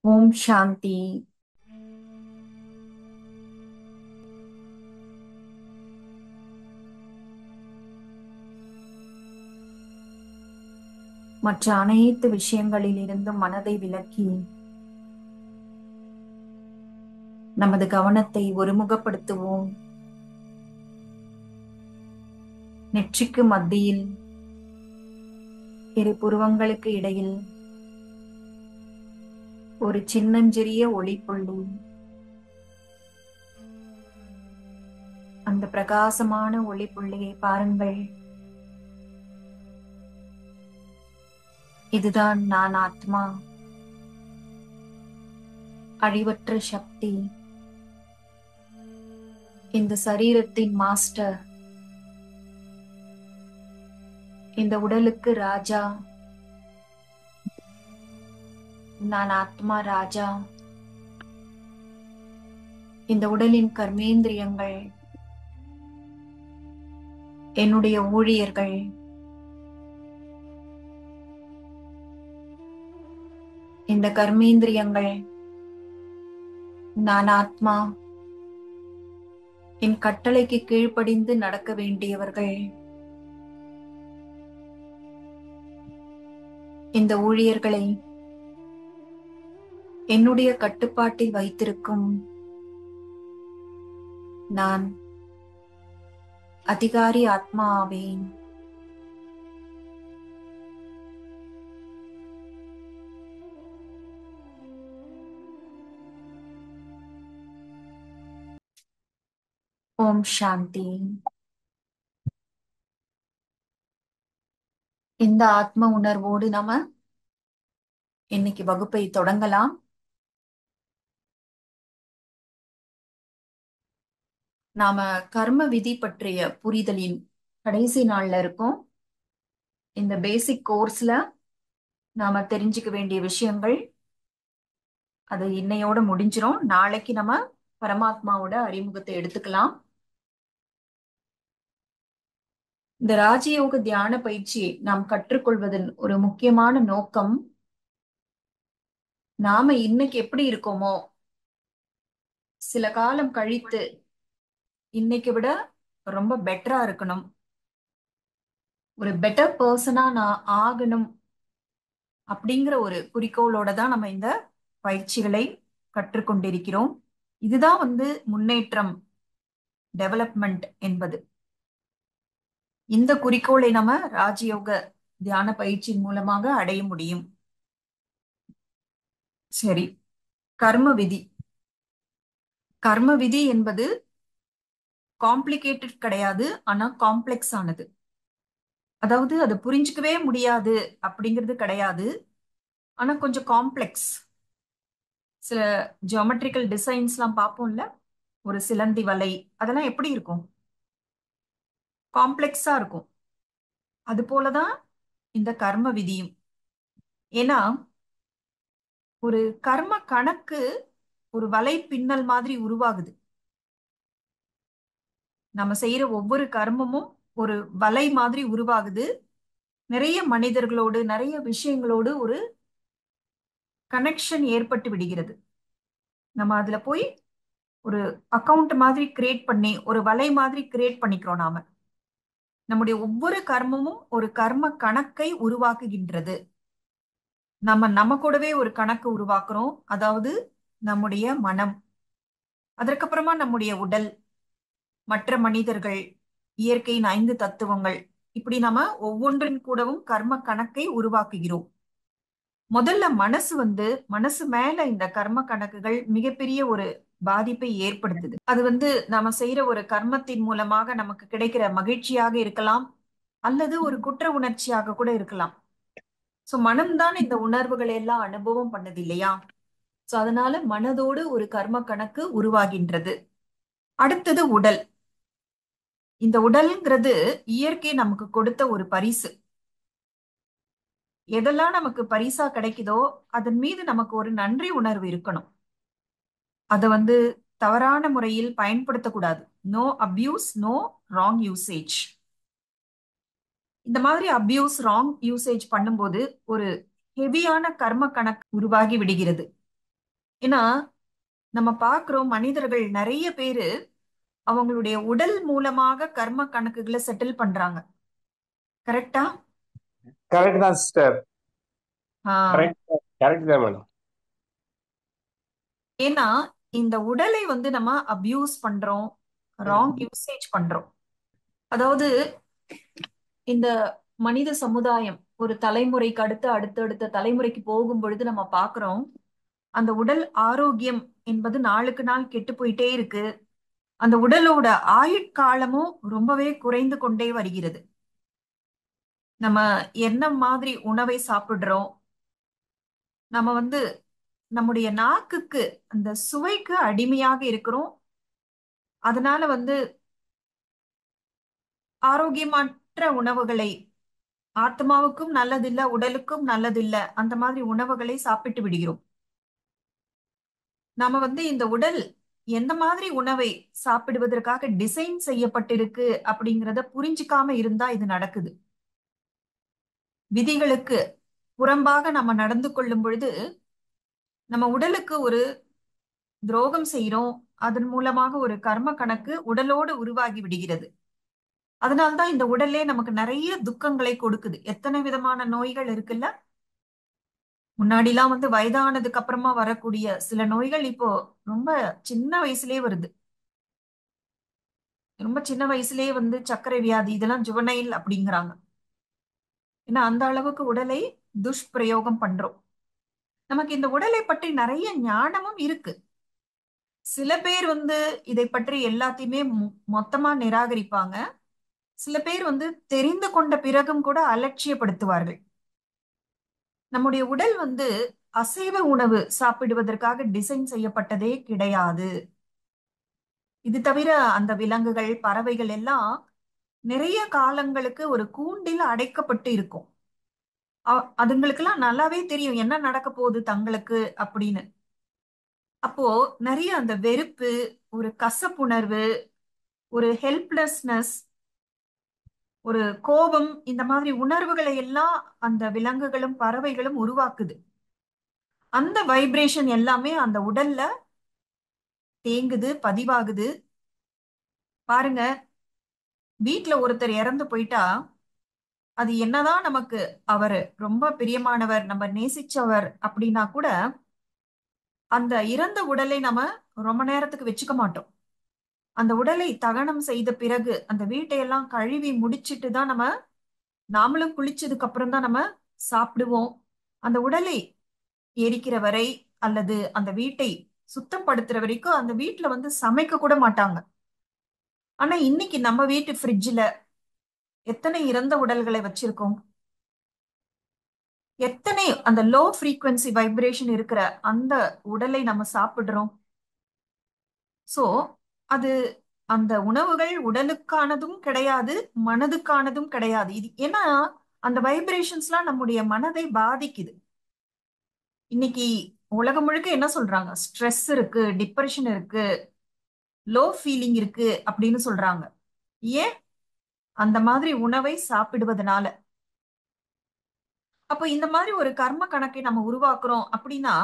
ஓம் சாந்தி. மற்ற அனைத்து விஷயங்களிலிருந்தும் மனதை விலக்கி நமது கவனத்தை ஒருமுகப்படுத்துவோம். நெற்றிக்கு மத்தியில் இரு புருவங்களுக்கு இடையில் ஒரு சின்னஞ்சிறிய ஒளிப்புள்ளி, அந்த பிரகாசமான ஒளிப்புள்ளியை பாருங்கள். இதுதான் நான் ஆத்மா, அழிவற்ற சக்தி, இந்த சரீரத்தின் மாஸ்டர், இந்த உடலுக்கு ராஜா. நான் ஆத்மா ராஜா. இந்த உடலின் கர்மேந்திரியங்கள் என்னுடைய ஊழியர்கள். இந்த கர்மேந்திரியங்கள் நான் ஆத்மா, என் கட்டளைக்கு கீழ்ப்படிந்து நடக்க வேண்டியவர்கள். இந்த ஊழியர்களை என்னுடைய கட்டுப்பாட்டில் வைத்திருக்கும் நான் அதிகாரி ஆத்மா ஆவேன். ஓம் சாந்தி. இந்த ஆத்ம உணர்வோடு நாம இன்னைக்கு வகுப்பை தொடங்கலாம். நாம கர்ம விதி பற்றிய புரிதலின் கடைசி நாள்ல இருக்கோம். இந்த பேசிக் கோர்ஸ்ல நாம தெரிஞ்சுக்க வேண்டிய விஷயங்கள் அது இன்னையோட முடிஞ்சிரும். நாளைக்கு நம்ம பரமாத்மாவோட அறிமுகத்தை எடுத்துக்கலாம். இந்த ராஜயோக தியான பயிற்சியை நாம் கற்றுக்கொள்வதன் ஒரு முக்கியமான நோக்கம், நாம இன்னைக்கு எப்படி இருக்கோமோ சில காலம் கழித்து இன்னைக்கு விட ரொம்ப பெட்டரா இருக்கணும், ஒரு பெட்டர் பர்சனா நான் ஆகணும் அப்படிங்கிற ஒரு குறிக்கோளோட தான் நம்ம இந்த பயிற்சிகளை கற்றுக்கொண்டிருக்கிறோம். இதுதான் முன்னேற்றம், டெவலப்மெண்ட் என்பது. இந்த குறிக்கோளை நம்ம ராஜயோக தியான பயிற்சியின் மூலமாக அடைய முடியும். சரி, கர்ம விதி. கர்ம விதி என்பது காம்ப்ளிகேட்டட் கிடையாது, ஆனா காம்ப்ளெக்ஸ் ஆனது. அதாவது அது புரிஞ்சுக்கவே முடியாது அப்படிங்கிறது கிடையாது, ஆனா கொஞ்சம் காம்ப்ளெக்ஸ். சில ஜியோமெட்ரிக்கல் டிசைன்ஸ் எல்லாம் பார்ப்போம்ல, ஒரு சிலந்தி வலை, அதெல்லாம் எப்படி இருக்கும்? காம்ப்ளெக்ஸா இருக்கும். அது போலதான் இந்த கர்ம விதியும். ஏன்னா ஒரு கர்ம கணக்கு ஒரு வலை பின்னல் மாதிரி உருவாகுது. நம்ம செய்யற ஒவ்வொரு கர்மமும் ஒரு வலை மாதிரி உருவாகுது. நிறைய மனிதர்களோடு நிறைய விஷயங்களோடு ஒரு கனெக்ஷன் ஏற்பட்டு விடுகிறது. நம்ம அதுல போய் ஒரு அக்கவுண்ட் மாதிரி கிரியேட் பண்ணி ஒரு வலை மாதிரி கிரியேட் பண்ணிக்கிறோம். நாம நம்முடைய ஒவ்வொரு கர்மமும் ஒரு கர்ம கணக்கை உருவாக்குகின்றது. நம்ம கூடவே ஒரு கணக்கு உருவாக்குறோம். அதாவது நம்முடைய மனம், அதற்கப்புறமா நம்முடைய உடல், மற்ற மனிதர்கள், இயற்கையின் 5 தத்துவங்கள், இப்படி நம்ம ஒவ்வொன்றின் கூடவும் கர்ம கணக்கை உருவாக்குகிறோம். முதல்ல மனசு மேல இந்த கர்ம கணக்குகள் மிகப்பெரிய ஒரு பாதிப்பை ஏற்படுத்துது. அது நாம செய்யற ஒரு கர்மத்தின் மூலமாக நமக்கு கிடைக்கிற மகிழ்ச்சியாக இருக்கலாம், அல்லது ஒரு குற்ற உணர்ச்சியாக கூட இருக்கலாம். சோ மனம்தான் இந்த உணர்வுகளை எல்லாம் அனுபவம் பண்ணது இல்லையா? சோ அதனால மனதோடு ஒரு கர்ம கணக்கு உருவாகின்றது. அடுத்தது உடல். இந்த உடல்ங்கிறது இயற்கை நமக்கு கொடுத்த ஒரு பரிசு. எதெல்லாம் நமக்கு பரிசா கிடைக்குதோ அதன் மீது நமக்கு ஒரு நன்றி உணர்வு இருக்கணும். அதை தவறான முறையில் பயன்படுத்தக்கூடாது. No abuse, no wrong usage. இந்த மாதிரி அபியூஸ், ராங் யூசேஜ் பண்ணும்போது ஒரு ஹெவியான கர்ம கணக்கு உருவாகி விடுகிறது. ஏன்னா நம்ம பார்க்கிறோம் மனிதர்கள் நிறைய பேரு அவங்களுடைய உடல் மூலமாக கர்ம கணக்குகளை செட்டில் பண்றாங்க. கரெக்டா? கரெக்ட் தான் சிஸ்டர். ஆஹ் கரெக்ட். கரெக்ட் தான் மேடம். ஏன்னா இந்த உடலை வந்து நம்ம அபியூஸ் பண்றோம், ராங் யூசேஜ் பண்றோம். அதாவது இந்த மனித சமுதாயம் ஒரு தலைமுறைக்கு அடுத்து அடுத்தடுத்த தலைமுறைக்கு போகும் பொழுது நம்ம பார்க்கிறோம், அந்த உடல் ஆரோக்கியம் என்பது நாளுக்கு நாள் கெட்டு போயிட்டே இருக்கு. அந்த உடலோட ஆயுட்காலமும் ரொம்பவே குறைந்து கொண்டே வருகிறது. நம்ம என்ன மாதிரி உணவை சாப்பிடுறோம், நம்ம வந்து நம்முடைய நாக்குக்கு அந்த சுவைக்கு அடிமையாக இருக்கிறோம். அதனால வந்து ஆரோக்கியமற்ற உணவுகளை, ஆத்மாவுக்கும் நல்லதில்ல உடலுக்கும் நல்லதில்ல அந்த மாதிரி உணவுகளை சாப்பிட்டு விடுகிறோம். நாம வந்து இந்த உடல் எந்த மாதிரி உணவை சாப்பிடுவதற்காக டிசைன் செய்யப்பட்டிருக்கு அப்படிங்கிறத புரிஞ்சுக்காம இருந்தா இது நடக்குது. விதிகளுக்கு புறம்பாக நம்ம நடந்து கொள்ளும் பொழுது நம்ம உடலுக்கு ஒரு துரோகம் செய்றோம். அதன் மூலமாக ஒரு கர்ம கணக்கு உடலோடு உருவாகி விடுகிறது. அதனால்தான் இந்த உடலே நமக்கு நிறைய துக்கங்களை கொடுக்குது. எத்தனை விதமான நோய்கள் இருக்குல்ல. முன்னாடிலாம் வந்து வயதானதுக்கு அப்புறமா வரக்கூடிய சில நோய்கள் இப்போ ரொம்ப சின்ன வயசுலயே வருது. ரொம்ப சின்ன வயசுலயே வந்து சர்க்கரை வியாதி இதெல்லாம் ஜுவனைல் அப்படிங்கிறாங்க. ஏன்னா அந்த அளவுக்கு உடலை துஷ்பிரயோகம் பண்றோம். நமக்கு இந்த உடலை பற்றி நிறைய ஞானமும் இருக்கு. சில பேர் வந்து இதை பற்றி எல்லாத்தையுமே மொத்தமா நிராகரிப்பாங்க. சில பேர் வந்து தெரிந்து கொண்ட பிறகும் கூட அலட்சியப்படுத்துவார்கள். நம்முடைய உடல் வந்து அசைவ உணவு சாப்பிடுவதற்காக டிசைன் செய்யப்பட்டதே கிடையாது. இது தவிர அந்த விலங்குகள் பறவைகள் எல்லாம் நிறைய காலங்களுக்கு ஒரு கூண்டில் அடைக்கப்பட்டு இருக்கும். அதுங்களுக்கெல்லாம் நல்லாவே தெரியும் என்ன நடக்க போகுது தங்களுக்கு அப்படின்னு. அப்போ நிறைய அந்த வெறுப்பு, ஒரு கசப்புணர்வு, ஒரு ஹெல்ப்லெஸ்னஸ், ஒரு கோபம், இந்த மாதிரி உணர்வுகளை எல்லாம் அந்த விலங்குகளும் பறவைகளும் உருவாக்குது. அந்த வைப்ரேஷன் எல்லாமே அந்த உடல்ல தேங்குது, பதிவாகுது. பாருங்க, வீட்ல ஒருத்தர் இறந்து போயிட்டா அது என்னதான் நமக்கு அவரு ரொம்ப பிரியமானவர், நம்ம நேசிச்சவர் அப்படின்னா கூட அந்த இறந்த உடலை நம்ம ரொம்ப நேரத்துக்கு வச்சுக்க மாட்டோம். அந்த உடலை தகனம் செய்த பிறகு அந்த வீட்டையெல்லாம் கழுவி முடிச்சிட்டு தான் நாமளும் குளிச்சதுக்கு அப்புறம் தான் நம்ம சாப்பிடுவோம். அந்த உடலை எரிக்கிற வரை அல்லது அந்த வீட்டை சுத்தப்படுத்துற வரைக்கும் அந்த வீட்ல வந்து சமைக்க கூட மாட்டாங்க. ஆனா இன்னைக்கு நம்ம வீட்டு ஃப்ரிட்ஜ்ல எத்தனை இறந்த உடல்களை வச்சிருக்கோம். எத்தனை அந்த லோ ஃப்ரீக்வன்சி வைப்ரேஷன் இருக்கிற அந்த உடலை நம்ம சாப்பிடுறோம். சோ அது அந்த உணவுகள் உடலுக்கானதும் கிடையாது, மனதுக்கானதும் கிடையாது. இது ஏன்னா அந்த வைப்ரேஷன்ஸ்லாம் நம்முடைய மனதை பாதிக்குது. இன்னைக்கு உலகம் முழுக்க என்ன சொல்றாங்க, ஸ்ட்ரெஸ் இருக்கு, டிப்ரெஷன் இருக்கு, லோ ஃபீலிங் இருக்கு அப்படின்னு சொல்றாங்க. ஏன்? அந்த மாதிரி உணவை சாப்பிடுவதனால. அப்போ இந்த மாதிரி ஒரு கர்ம கணக்கை நம்ம உருவாக்குறோம் அப்படின்னா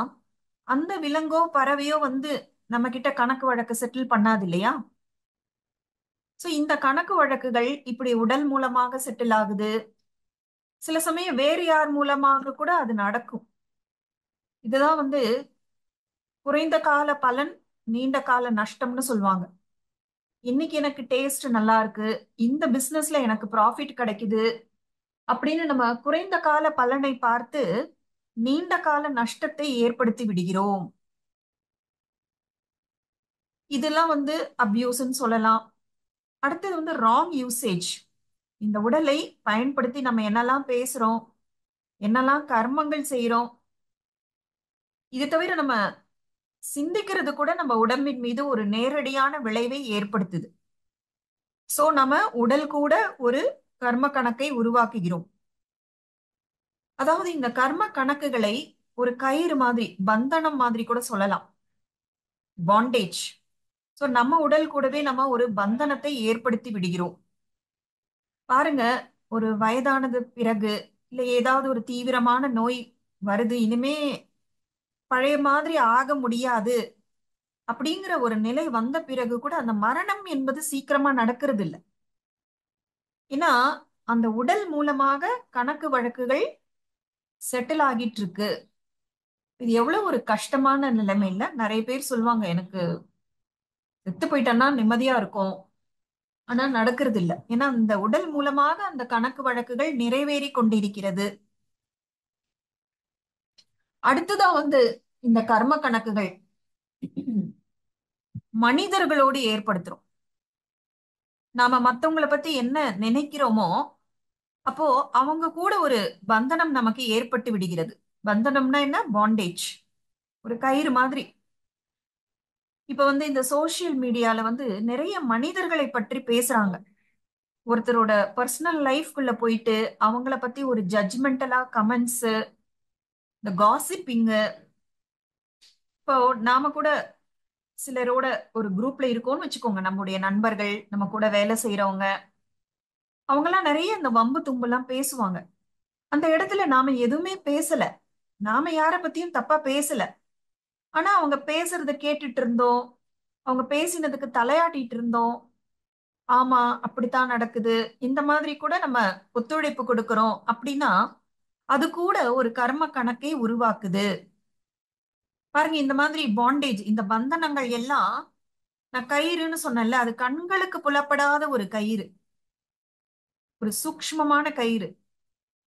அந்த விலங்கோ பறவையோ வந்து நம்ம கிட்ட கணக்கு வழக்கு செட்டில் பண்ணாது இல்லையா? சோ இந்த கணக்கு வழக்குகள் இப்படி உடல் மூலமாக செட்டில் ஆகுது. சில சமயம் வேறு யார் மூலமாக கூட அது நடக்கும். இதுதான் வந்து குறைந்த கால பலன், நீண்ட கால நஷ்டம்னு சொல்லுவாங்க. இன்னைக்கு எனக்கு டேஸ்ட் நல்லா இருக்கு, இந்த பிசினஸ்ல எனக்கு ப்ராஃபிட் கிடைக்குது அப்படின்னு நம்ம குறைந்த கால பலனை பார்த்து நீண்ட கால நஷ்டத்தை ஏற்படுத்தி விடுகிறோம். இதெல்லாம் வந்து அபியூஸ்ன்னு சொல்லலாம். அடுத்தது வந்து ராங் யூசேஜ். இந்த உடலை பயன்படுத்தி நம்ம என்னெல்லாம் பேசுறோம், என்னெல்லாம் கர்மங்கள் செய்றோம், இது தவிர நம்ம சிந்திக்கிறது கூட நம்ம உடம்பின் மீது ஒரு நேரடியான விளைவை ஏற்படுத்துது. சோ நம்ம உடல் கூட ஒரு கர்ம கணக்கை உருவாக்குகிறோம். அதாவது இந்த கர்ம கணக்குகளை ஒரு கயிறு மாதிரி, பந்தனம் மாதிரி கூட சொல்லலாம். பாண்டேஜ். சோ நம்ம உடல் கூடவே நம்ம ஒரு பந்தனத்தை ஏற்படுத்தி விடுகிறோம். பாருங்க, ஒரு வயதானது பிறகு இல்ல ஏதாவது ஒரு தீவிரமான நோய் வருது, இனிமே பழைய மாதிரி ஆக முடியாது அப்படிங்கிற ஒரு நிலை வந்த பிறகு கூட அந்த மரணம் என்பது சீக்கிரமா நடக்கிறது இல்ல. ஏன்னா அந்த உடல் மூலமாக கணக்கு வழக்குகள் செட்டில் ஆகிட்டு இருக்கு. இது எவ்வளவு ஒரு கஷ்டமான நிலைமை இல்ல. நிறைய பேர் சொல்லுவாங்க எனக்கு செத்து போயிட்டேன்னா நிம்மதியா இருக்கும். ஆனா நடக்கிறது இல்ல. ஏன்னா அந்த உடல் மூலமாக அந்த கணக்கு வழக்குகள் நிறைவேறி கொண்டிருக்கிறது. அடுத்ததா இந்த கர்ம கணக்குகள் மனிதர்களோடு ஏற்படுத்துறோம். நாம மத்தவங்கள பத்தி என்ன நினைக்கிறோமோ அப்போ அவங்க கூட ஒரு பந்தனம் நமக்கு ஏற்பட்டு விடுகிறது. பந்தனம்னா என்ன? பாண்டேஜ். ஒரு கயிறு மாதிரி. இப்ப இந்த சோசியல் மீடியால நிறைய மனிதர்களை பற்றி பேசுறாங்க. ஒருத்தரோட பர்சனல் லைஃப்குள்ள போயிட்டு அவங்கள பத்தி ஒரு ஜட்ஜ்மெண்டலா கமெண்ட்ஸ், இந்த காசிப்பிங். இப்போ நாம கூட சிலரோட ஒரு குரூப்ல இருக்கோம்னு வச்சுக்கோங்க, நம்முடைய நண்பர்கள், நம்ம கூட வேலை செய்யறவங்க, அவங்க எல்லாம் நிறைய இந்த வம்பு தும்பு எல்லாம் பேசுவாங்க. அந்த இடத்துல நாம எதுவுமே பேசல, நாம யார பத்தியும் தப்பா பேசல. ஆனா அவங்க பேசுறத கேட்டுட்டு இருந்தோம், அவங்க பேசினதுக்கு தலையாட்டிட்டு இருந்தோம். ஆமா அப்படித்தான் நடக்குது, இந்த மாதிரி கூட நம்ம ஒத்துழைப்பு கொடுக்கிறோம் அப்படின்னா அது கூட ஒரு கர்ம கணக்கை உருவாக்குது. பாருங்க, இந்த மாதிரி பாண்டேஜ், இந்த பந்தனங்கள் எல்லாம், நான் கயிறுன்னு சொன்னேன்ல, அது கண்களுக்கு புலப்படாத ஒரு கயிறு, ஒரு சூக்ஷ்மமான கயிறு.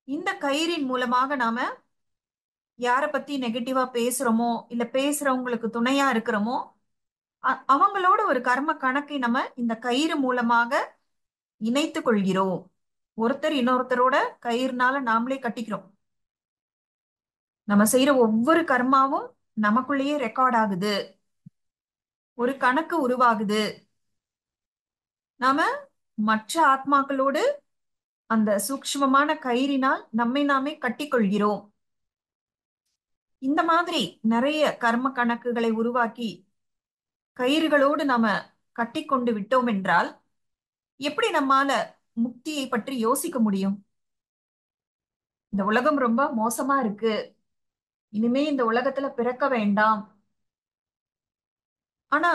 இந்த கயிறின் மூலமாக நாம யார பத்தி நெகட்டிவா பேசுறோமோ இல்ல பேசுறவங்களுக்கு துணையா இருக்கிறோமோ அவங்களோட ஒரு கர்ம கணக்கை நம்ம இந்த கயிறு மூலமாக இணைத்துக் கொள்கிறோம். ஒருத்தர் இன்னொருத்தரோட கயிறுனால நாமளே கட்டிக்கிறோம். நம்ம செய்யற ஒவ்வொரு கர்மாவும் நமக்குள்ளேயே ரெக்கார்ட் ஆகுது, ஒரு கணக்கு உருவாகுது. நாம மற்ற ஆத்மாக்களோடு அந்த சூக்ஷ்மமான கயிறினால் நம்மை நாமே கட்டிக்கொள்கிறோம். இந்த மாதிரி நிறைய கர்ம கணக்குகளை உருவாக்கி கயிறுகளோடு நாம கட்டிக்கொண்டு விட்டோம் என்றால் எப்படி நம்மால முக்தியை பற்றி யோசிக்க முடியும்? இந்த உலகம் ரொம்ப மோசமா இருக்கு, இனிமே இந்த உலகத்துல பிறக்க வேண்டாம். ஆனா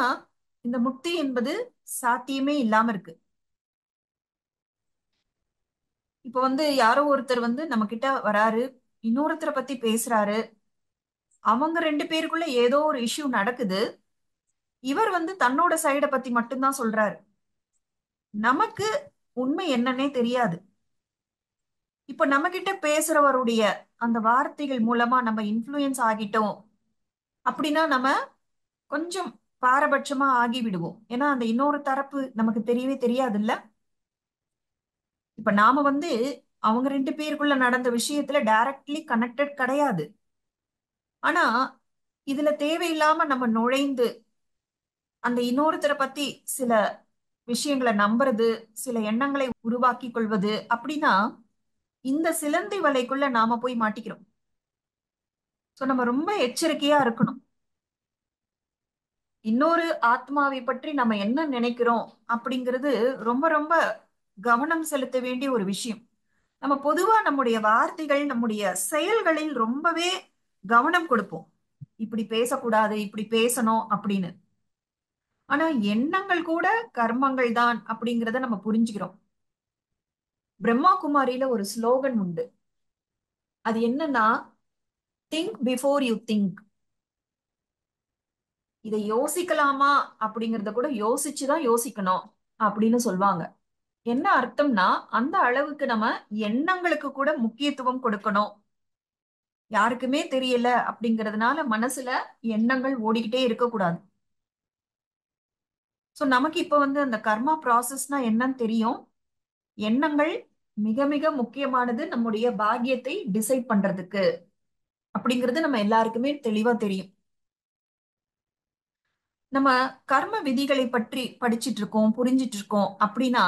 இந்த முக்தி என்பது சாத்தியமே இல்லாம இருக்கு. இப்ப யாரோ ஒருத்தர் நம்ம கிட்ட வராரு, இன்னொருத்தரை பத்தி பேசுறாரு, அவங்க ரெண்டு பேருக்குள்ள ஏதோ ஒரு இஷ்யூ நடக்குது. இவர் தன்னோட சைட பத்தி மட்டும்தான் சொல்றாரு, நமக்கு உண்மை என்னன்னே தெரியாது. இப்ப நம்ம கிட்ட பேசுறவருடைய அந்த வார்த்தைகள் மூலமா நம்ம இன்ஃப்ளூயன்ஸ் ஆகிட்டோம் அப்படின்னா நம்ம கொஞ்சம் பாரபட்சமா ஆகி விடுவோம். ஏன்னா அந்த இன்னொரு தரப்பு நமக்கு தெரியவே தெரியாது இல்ல. இப்ப நாம அவங்க ரெண்டு பேருக்குள்ள நடந்த விஷயத்துல டைரக்ட்லி கனெக்டட் கிடையாது. ஆனா இதுல தேவையில்லாம நம்ம நுழைந்து அந்த இன்னொருத்தரை பத்தி சில விஷயங்களை நம்புறது, சில எண்ணங்களை உருவாக்கி கொள்வது அப்படின்னா இந்த சிலந்தி வலைக்குள்ள நாம போய் மாட்டிக்கிறோம். சோ நம்ம ரொம்ப எச்சரிக்கையா இருக்கணும். இன்னொரு ஆத்மாவை பற்றி நம்ம என்ன நினைக்கிறோம் அப்படிங்கிறது ரொம்ப ரொம்ப கவனம் செலுத்த வேண்டிய ஒரு விஷயம். நம்ம பொதுவா நம்முடைய வார்த்தைகள், நம்முடைய செயல்களில் ரொம்பவே கவனம் கொடுப்போம். இப்படி பேசக்கூடாது, இப்படி பேசணும் அப்படின்னு. ஆனா எண்ணங்கள் கூட கர்மங்கள் தான் அப்படிங்கிறத நம்ம புரிஞ்சுக்கிறோம். பிரம்மா குமாரியில ஒரு ஸ்லோகன் உண்டு. அது என்னன்னா, திங்க் பிஃபோர் யூ திங்க். இதை யோசிக்கலாமா அப்படிங்கறத கூட யோசிச்சுதான் யோசிக்கணும் அப்படின்னு சொல்லுவாங்க. என்ன அர்த்தம்னா, அந்த அளவுக்கு நம்ம எண்ணங்களுக்கு கூட முக்கியத்துவம் கொடுக்கணும். யாருக்குமே தெரியல அப்படிங்கறதுனால மனசுல எண்ணங்கள் ஓடிக்கிட்டே இருக்கக்கூடாது. சோ நமக்கு இப்ப அந்த கர்மா ப்ராசஸ்னா என்னன்னு தெரியும். எண்ணங்கள் மிக மிக முக்கியமானது நம்முடைய பாக்கியத்தை டிசைட் பண்றதுக்கு அப்படிங்கிறது நம்ம எல்லாருக்குமே தெளிவா தெரியும். நம்ம கர்ம விதிகளை பற்றி படிச்சிட்டு இருக்கோம், புரிஞ்சிட்டு இருக்கோம் அப்படின்னா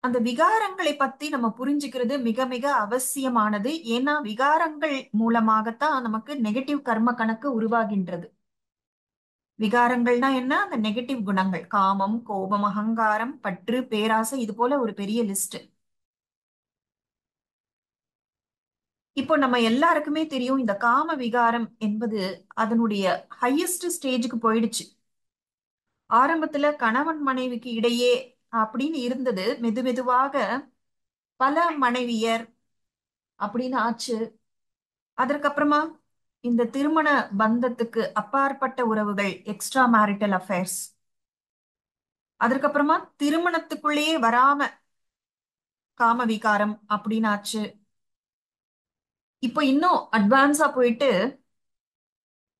அந்த விகாரங்களை பத்தி நம்ம புரிஞ்சுக்கிறது மிக மிக அவசியமானது. ஏன்னா விகாரங்கள் மூலமாகத்தான் நமக்கு நெகட்டிவ் கர்ம கணக்கு உருவாகின்றது. விகாரங்கள்னா என்ன? அந்த நெகட்டிவ் குணங்கள், காமம், கோபம், அகங்காரம், பற்று, பேராசை, இது போல ஒரு பெரிய லிஸ்ட். இப்போ நம்ம எல்லாருக்குமே தெரியும் இந்த காம விகாரம் என்பது அதனுடைய ஹையஸ்ட் ஸ்டேஜுக்கு போயிடுச்சு. ஆரம்பத்துல கணவன் மனைவிக்கு இடையே அப்படின்னு இருந்தது, மெது மெதுவாக பல மனைவியர் அப்படின்னு ஆச்சு. அதற்கப்புறமா இந்த திருமண பந்தத்துக்கு அப்பாற்பட்ட உறவுகள், எக்ஸ்ட்ரா மேரிட்டல் அஃபேர்ஸ், அதற்கப்புறமா திருமணத்துக்குள்ளேயே வராம காம விகாரம் அப்படின்னு ஆச்சு. இப்போ இன்னும் அட்வான்ஸா போயிட்டு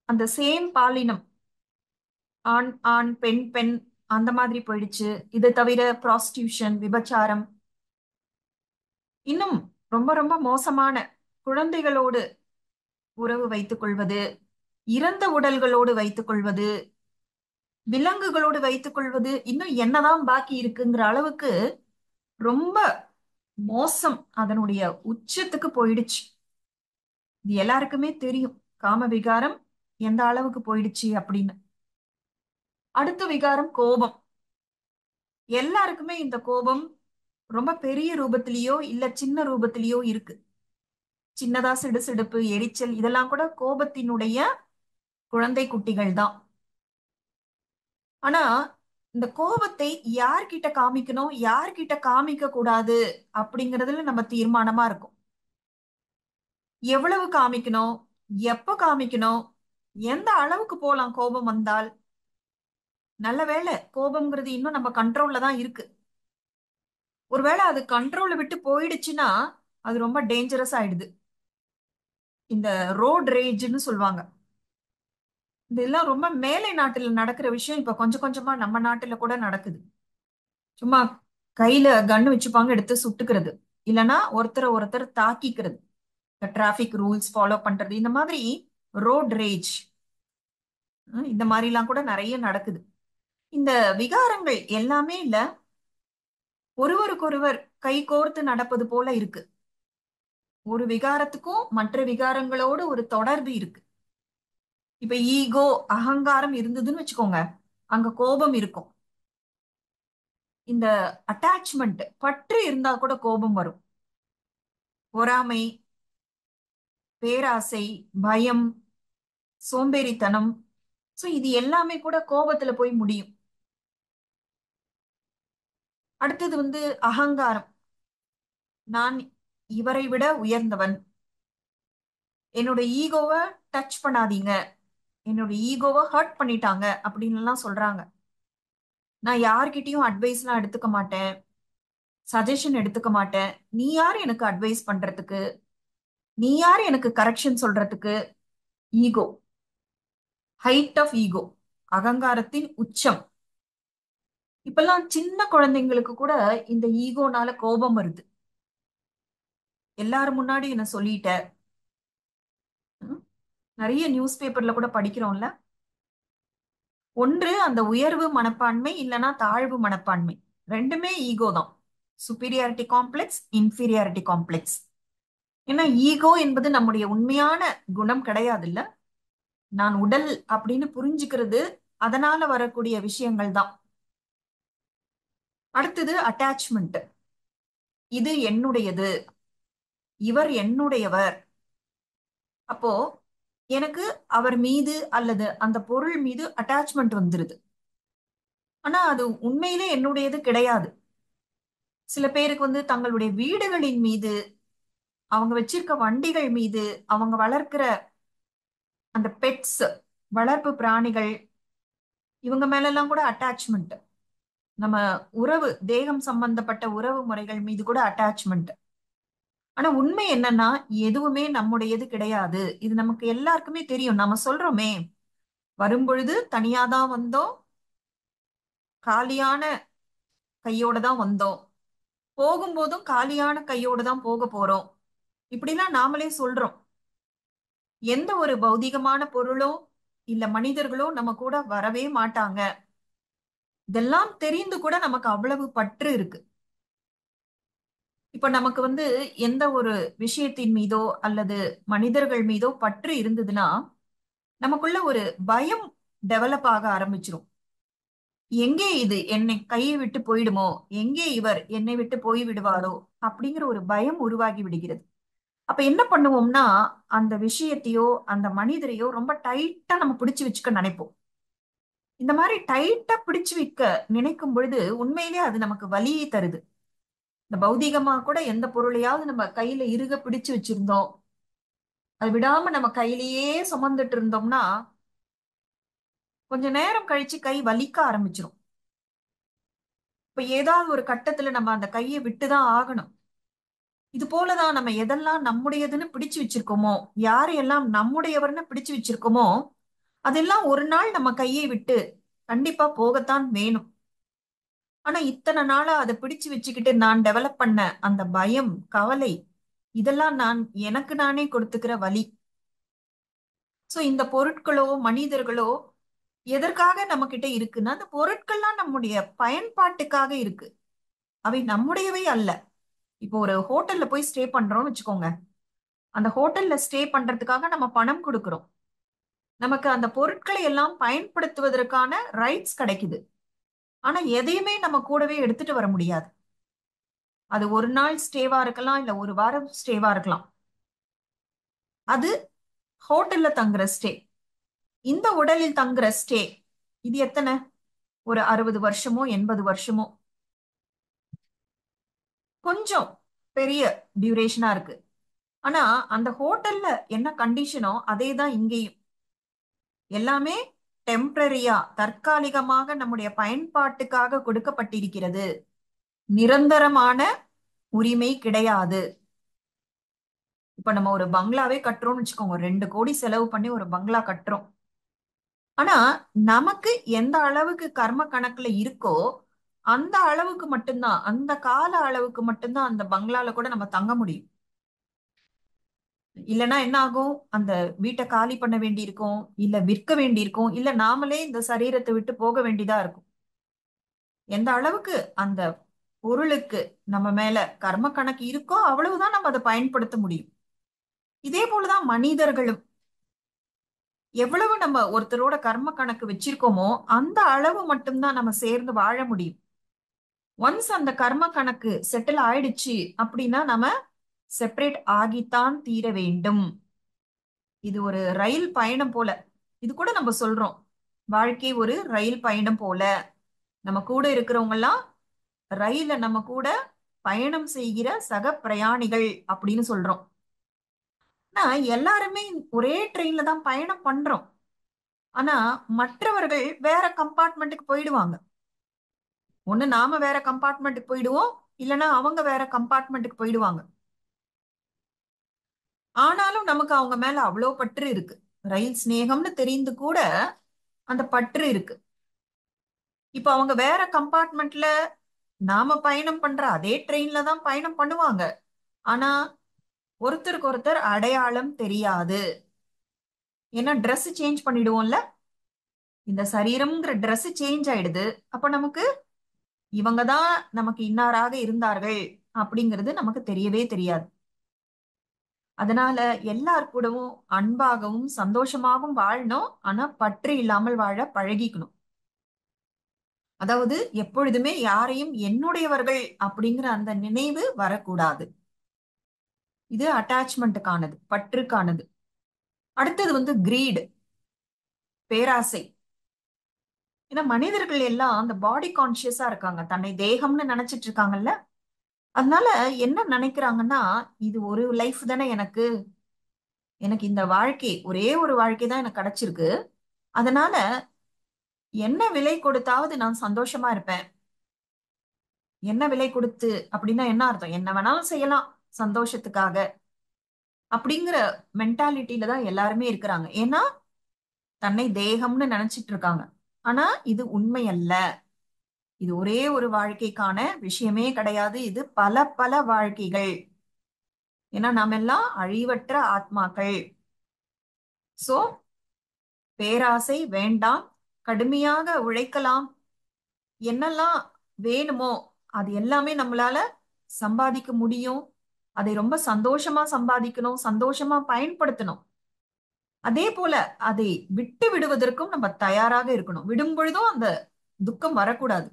அந்த சேம் பாலினம், ஆண் ஆண் பெண் பெண், அந்த மாதிரி போயிடுச்சு. இது தவிர ப்ராஸ்டியூஷன், விபச்சாரம், இன்னும் ரொம்ப ரொம்ப மோசமான குழந்தைகளோடு உறவு வைத்துக் கொள்வது, இறந்த உடல்களோடு வைத்துக் கொள்வது, விலங்குகளோடு வைத்துக் கொள்வது, இன்னும் என்னதான் பாக்கி இருக்குங்கிற அளவுக்கு ரொம்ப மோசம், அதனுடைய உச்சத்துக்கு போயிடுச்சு. இது எல்லாருக்குமே தெரியும் காம விகாரம் எந்த அளவுக்கு போயிடுச்சு அப்படின்னு. அடுத்த விகாரம் கோபம். எல்லாருக்குமே இந்த கோபம் ரொம்ப பெரிய ரூபத்திலேயோ இல்ல சின்ன ரூபத்திலேயோ இருக்கு. சின்னதா சிடுசிடுப்பு, எரிச்சல், இதெல்லாம் கூட கோபத்தினுடைய குழந்தை குட்டிகள் தான். ஆனா இந்த கோபத்தை யார்கிட்ட காமிக்கணும், யார்கிட்ட காமிக்க கூடாது அப்படிங்கறதுல நம்ம தீர்மானமா இருக்கும். எவ்வளவு காமிக்கணும், எப்ப காமிக்கணும், எந்த அளவுக்கு போலாம் கோபம் வந்தால். நல்ல வேளை கோபம்ங்கிறது இன்னும் நம்ம கண்ட்ரோல்ல தான் இருக்கு. ஒருவேளை அது கண்ட்ரோலை விட்டு போயிடுச்சுன்னா அது ரொம்ப டேஞ்சரஸ் ஆயிடுது. இந்த ரோட் ரேஜ்னு சொல்லுவாங்க. இதெல்லாம் ரொம்ப மேலை நாட்டுல நடக்கிற விஷயம் இப்ப கொஞ்சம் கொஞ்சமா நம்ம நாட்டுல கூட நடக்குது. சும்மா கையில கன்னு வச்சுப்பாங்க, எடுத்து சுட்டுக்கிறது, இல்லைன்னா ஒருத்தரை ஒருத்தர் தாக்கிக்கிறது, டிராபிக் ரூல்ஸ் ஃபாலோ பண்றது, இந்த மாதிரி ரோட் ரேஜ், இந்த மாதிரி எல்லாம் கூட நிறைய நடக்குது. இந்த விகாரங்கள் எல்லாமே இல்ல ஒருவருக்கொருவர் கை கோர்த்து நடப்பது போல இருக்கு. ஒரு விகாரத்துக்கும் மற்ற விகாரங்களோடு ஒரு தொடர்பு இருக்கு. இப்ப ஈகோ, அகங்காரம் இருந்ததுன்னு வச்சுக்கோங்க, அங்க கோபம் இருக்கும். இந்த அட்டாச்மெண்ட், பற்று இருந்தா கூட கோபம் வரும். பொறாமை, பேராசை, பயம், சோம்பேறித்தனம், சோ இது எல்லாமே கூட கோபத்துல போய் முடியும். அடுத்தது அகங்காரம். நான் இவரை விட உயர்ந்தவன், என்னோட ஈகோவை டச் பண்ணாதீங்க, என்னோட ஈகோவை ஹர்ட் பண்ணிட்டாங்க அப்படின்னு எல்லாம் சொல்றாங்க. நான் யார்கிட்டயும் அட்வைஸ் எல்லாம் எடுத்துக்க மாட்டேன், சஜஷன் எடுத்துக்க மாட்டேன். நீ யார் எனக்கு அட்வைஸ் பண்றதுக்கு, நீ யார் எனக்கு கரெக்ஷன் சொல்றதுக்கு. ஈகோ, ஹைட் ஆஃப் ஈகோ, அகங்காரத்தின் உச்சம். இப்பெல்லாம் சின்ன குழந்தைங்களுக்கு கூட இந்த ஈகோனால கோபம் வருது. எல்லாரும் முன்னாடி என்ன சொல்லிட்ட, ம், நிறைய நியூஸ் பேப்பர்ல கூட படிக்கிறோம்ல. ஒன்று அந்த உயர்வு மனப்பான்மை, இல்லைன்னா தாழ்வு மனப்பான்மை. ரெண்டுமே ஈகோ தான். Superiority complex, inferiority complex. ஏன்னா ஈகோ என்பது நம்முடைய உண்மையான குணம் கிடையாது இல்ல. நான் உடல் அப்படின்னு புரிஞ்சுக்கிறது அதனால வரக்கூடிய விஷயங்கள் தான். அடுத்தது அட்டாச்மெண்ட். இது என்னுடையது, இவர் என்னுடையவர். அப்போ எனக்கு அவர் மீது அல்லது அந்த பொருள் மீது அட்டாச்மெண்ட் வந்துருது. ஆனா அது உண்மையிலே என்னுடையது கிடையாது. சில பேருக்கு தங்களுடைய வீடுகளின் மீது, அவங்க வச்சிருக்க வண்டிகள் மீது, அவங்க வளர்க்கிற அந்த பெட்ஸ், வளர்ப்பு பிராணிகள், இவங்க மேல எல்லாம் கூட அட்டாச்மெண்ட். நம்ம உறவு, தேகம் சம்பந்தப்பட்ட உறவு முறைகள் மீது கூட அட்டாச்மெண்ட். ஆனா உண்மை என்னன்னா எதுவுமே நம்முடையது கிடையாது. இது நமக்கு எல்லாருக்குமே தெரியும். நம்ம சொல்றோமே, வரும்பொழுது தனியாதான் வந்தோம், காலியான கையோட தான் வந்தோம், போகும்போதும் காலியான கையோட தான் போக போறோம், இப்படிலாம் நாமளே சொல்றோம். எந்த ஒரு பௌதிகமான பொருளோ இல்ல மனிதர்களோ நம்ம கூட வரவே மாட்டாங்க. இதெல்லாம் தெரிந்து கூட நமக்கு அவ்வளவு பற்று இருக்கு. இப்ப நமக்கு எந்த ஒரு விஷயத்தின் மீதோ அல்லது மனிதர்கள் மீதோ பற்று இருந்ததுன்னா நமக்குள்ள ஒரு பயம் டெவலப் ஆக ஆரம்பிச்சிரும். எங்கே இது என்னை கையை விட்டு போயிடுமோ, எங்கே இவர் என்னை விட்டு போய் விடுவாரோ அப்படிங்கிற ஒரு பயம் உருவாகி விடுகிறது. அப்ப என்ன பண்ணுவோம்னா அந்த விஷயத்தையோ அந்த மனிதரையோ ரொம்ப டைட்டா நம்ம பிடிச்சு வச்சுக்க நினைப்போம். இந்த மாதிரி டைட்டா பிடிச்சு வைக்க நினைக்கும் பொழுது உண்மையிலே அது நமக்கு வலியை தருது. இந்த பௌதிகமா கூட எந்த பொருளையாவது நம்ம கையில இறுக பிடிச்சு வச்சிருந்தோம், அது விடாம நம்ம கையிலேயே சுமந்துட்டு இருந்தோம்னா கொஞ்ச நேரம் கழிச்சு கை வலிக்க ஆரம்பிச்சிரும். இப்ப ஏதாவது ஒரு கட்டத்துல நம்ம அந்த கையை விட்டுதான் ஆகணும். இது போலதான் நம்ம எதெல்லாம் நம்முடையதுன்னு பிடிச்சு வச்சிருக்கோமோ, யாரையெல்லாம் நம்முடையவர்னு பிடிச்சு வச்சிருக்கோமோ, அதெல்லாம் ஒரு நாள் நம்ம கையை விட்டு கண்டிப்பா போகத்தான் வேணும். ஆனா இத்தனை நாளா அதை பிடிச்சு வச்சுக்கிட்டு நான் டெவலப் பண்ண அந்த பயம், கவலை, இதெல்லாம் நான் எனக்கு நானே கொடுத்துக்கிற வலி. சோ இந்த பொருட்களோ மனிதர்களோ எதற்காக நம்ம கிட்ட இருக்குன்னா, அந்த பொருட்கள்லாம் நம்முடைய பயன்பாட்டுக்காக இருக்கு. அவை நம்முடையவை அல்ல. இப்போ ஒரு ஹோட்டல்ல போய் ஸ்டே பண்றோம்னு வச்சுக்கோங்க. அந்த ஹோட்டல்ல ஸ்டே பண்றதுக்காக நம்ம பணம் கொடுக்கிறோம். நமக்கு அந்த பொருட்களை எல்லாம் பயன்படுத்துவதற்கான ரைட்ஸ் கிடைக்குது. ஆனா எதையுமே நம்ம கூடவே எடுத்துட்டு வர முடியாது. அது ஒரு நாள் ஸ்டேவா இருக்கலாம், இல்ல ஒரு வாரம் ஸ்டேவா இருக்கலாம். அது ஹோட்டல்ல தங்குற ஸ்டே. இந்த உடலில் தங்குற ஸ்டே இது எத்தனை? ஒரு 60 வருஷமோ 80 வருஷமோ, கொஞ்சம் பெரிய டியூரேஷனா இருக்கு. ஆனா அந்த ஹோட்டல்ல என்ன கண்டிஷனோ அதே தான் இங்கேயும். எல்லாமே டெம்பரரியா, தற்காலிகமாக நம்முடைய பயன்பாட்டுக்காக கொடுக்கப்பட்டிருக்கிறது. நிரந்தரமான உரிமை கிடையாது. இப்ப நம்ம ஒரு பங்களாவே கட்டுறோம்னு வச்சுக்கோங்க, 2 கோடி செலவு பண்ணி ஒரு பங்களா கட்டுறோம். ஆனா நமக்கு எந்த அளவுக்கு கர்ம கணக்குல இருக்கோ அந்த அளவுக்கு மட்டும்தான், அந்த கால அளவுக்கு மட்டும்தான் அந்த பங்களால கூட நம்ம தங்க முடியும். இல்லைன்னா என்ன ஆகும்? அந்த வீட்டை காலி பண்ண வேண்டியிருக்கும், இல்ல விற்க வேண்டியிருக்கும், இல்ல நாமளே இந்த சரீரத்தை விட்டு போக வேண்டியதா இருக்கும். எந்த அளவுக்கு அந்த பொருளுக்கு நம்ம மேல கர்ம கணக்கு இருக்கோ அவ்வளவுதான் நம்ம அதை பயன்படுத்த முடியும். இதே போலதான் மனிதர்களும். எவ்வளவு நம்ம ஒருத்தரோட கர்ம கணக்கு வச்சிருக்கோமோ அந்த அளவு மட்டும்தான் நம்ம சேர்ந்து வாழ முடியும். ஒன்ஸ் அந்த கர்ம கணக்கு செட்டில் ஆயிடுச்சு அப்படின்னா நம்ம செப்பரேட் ஆகித்தான் தீர வேண்டும். இது ஒரு ரயில் பயணம் போல. இது கூட நம்ம சொல்றோம், வாழ்க்கை ஒரு ரயில் பயணம் போல. நம்ம கூட இருக்கிறவங்க எல்லாம் ரயில நம்ம கூட பயணம் செய்கிற சக பிரயாணிகள் அப்படின்னு சொல்றோம். ஆனா எல்லாருமே ஒரே ட்ரெயின்ல தான் பயணம் பண்றோம். ஆனா மற்றவர்கள் வேற கம்பார்ட்மெண்ட்டுக்கு போயிடுவாங்க. ஒண்ணு நாம வேற கம்பார்ட்மெண்ட்டுக்கு போயிடுவோம், இல்லைன்னா அவங்க வேற கம்பார்ட்மெண்ட்டுக்கு போயிடுவாங்க. ஆனாலும் நமக்கு அவங்க மேல அவ்வளோ பற்று இருக்கு. ரயில் சிநேகம்னு தெரிந்து கூட அந்த பற்று இருக்கு. இப்ப அவங்க வேற கம்பார்ட்மெண்ட்ல நாம பயணம் பண்ற அதே ட்ரெயின்ல தான் பயணம் பண்ணுவாங்க. ஆனா ஒருத்தருக்கு ஒருத்தர் அடையாளம் தெரியாது. ஏன்னா Dress சேஞ்ச் பண்ணிடுவோம்ல. இந்த சரீரம்ங்கிற Dress சேஞ்ச் ஆயிடுது. அப்ப நமக்கு இவங்க தான் நமக்கு இன்னாராக இருந்தார்கள் அப்படிங்கிறது நமக்கு தெரியவே தெரியாது. அதனால எல்லார் கூடவும் அன்பாகவும் சந்தோஷமாகவும் வாழணும். ஆனா பற்று இல்லாமல் வாழ பழகிக்கணும். அதாவது எப்பொழுதுமே யாரையும் என்னுடையவர்கள் அப்படிங்கிற அந்த நினைவு வரக்கூடாது. இது அட்டாச்மெண்ட்டுக்கானது, பற்றுக்கானது. அடுத்தது கிரீடு, பேராசை. ஏன்னா மனிதர்கள் எல்லாம் அந்த பாடி கான்சியஸா இருக்காங்க, தன்னை தேகம்னு நினைச்சிட்டு இருக்காங்கல்ல. அதனால என்ன நினைக்கிறாங்கன்னா, இது ஒரு லைஃப் தானே எனக்கு, எனக்கு இந்த வாழ்க்கை ஒரே ஒரு வாழ்க்கை தான் எனக்கு கிடைச்சிருக்கு. அதனால என்ன விலை கொடுத்தாவது நான் சந்தோஷமா இருப்பேன். என்ன விலை கொடுத்து அப்படின்னா என்ன அர்த்தம்? என்ன வேணாலும் செய்யலாம் சந்தோஷத்துக்காக அப்படிங்கிற மென்டாலிட்டியில தான் எல்லாருமே இருக்கிறாங்க. ஏன்னா தன்னை தேகம்னு நினைச்சிட்டு இருக்காங்க. ஆனா இது உண்மை அல்ல. இது ஒரே ஒரு வாழ்க்கைக்கான விஷயமே கிடையாது. இது பல பல வாழ்க்கைகள். ஏன்னா நாம் எல்லாம் அழிவற்ற ஆத்மாக்கள். சோ பேராசை வேண்டாம். கடுமையாக உழைக்கலாம். என்னெல்லாம் வேணுமோ அது எல்லாமே நம்மளால சம்பாதிக்க முடியும். அதை ரொம்ப சந்தோஷமா சம்பாதிக்கணும், சந்தோஷமா பயன்படுத்தணும். அதே போல அதை விட்டு விடுவதற்கும் நம்ம தயாராக இருக்கணும். விடும் பொழுதும் அந்த துக்கம் வரக்கூடாது.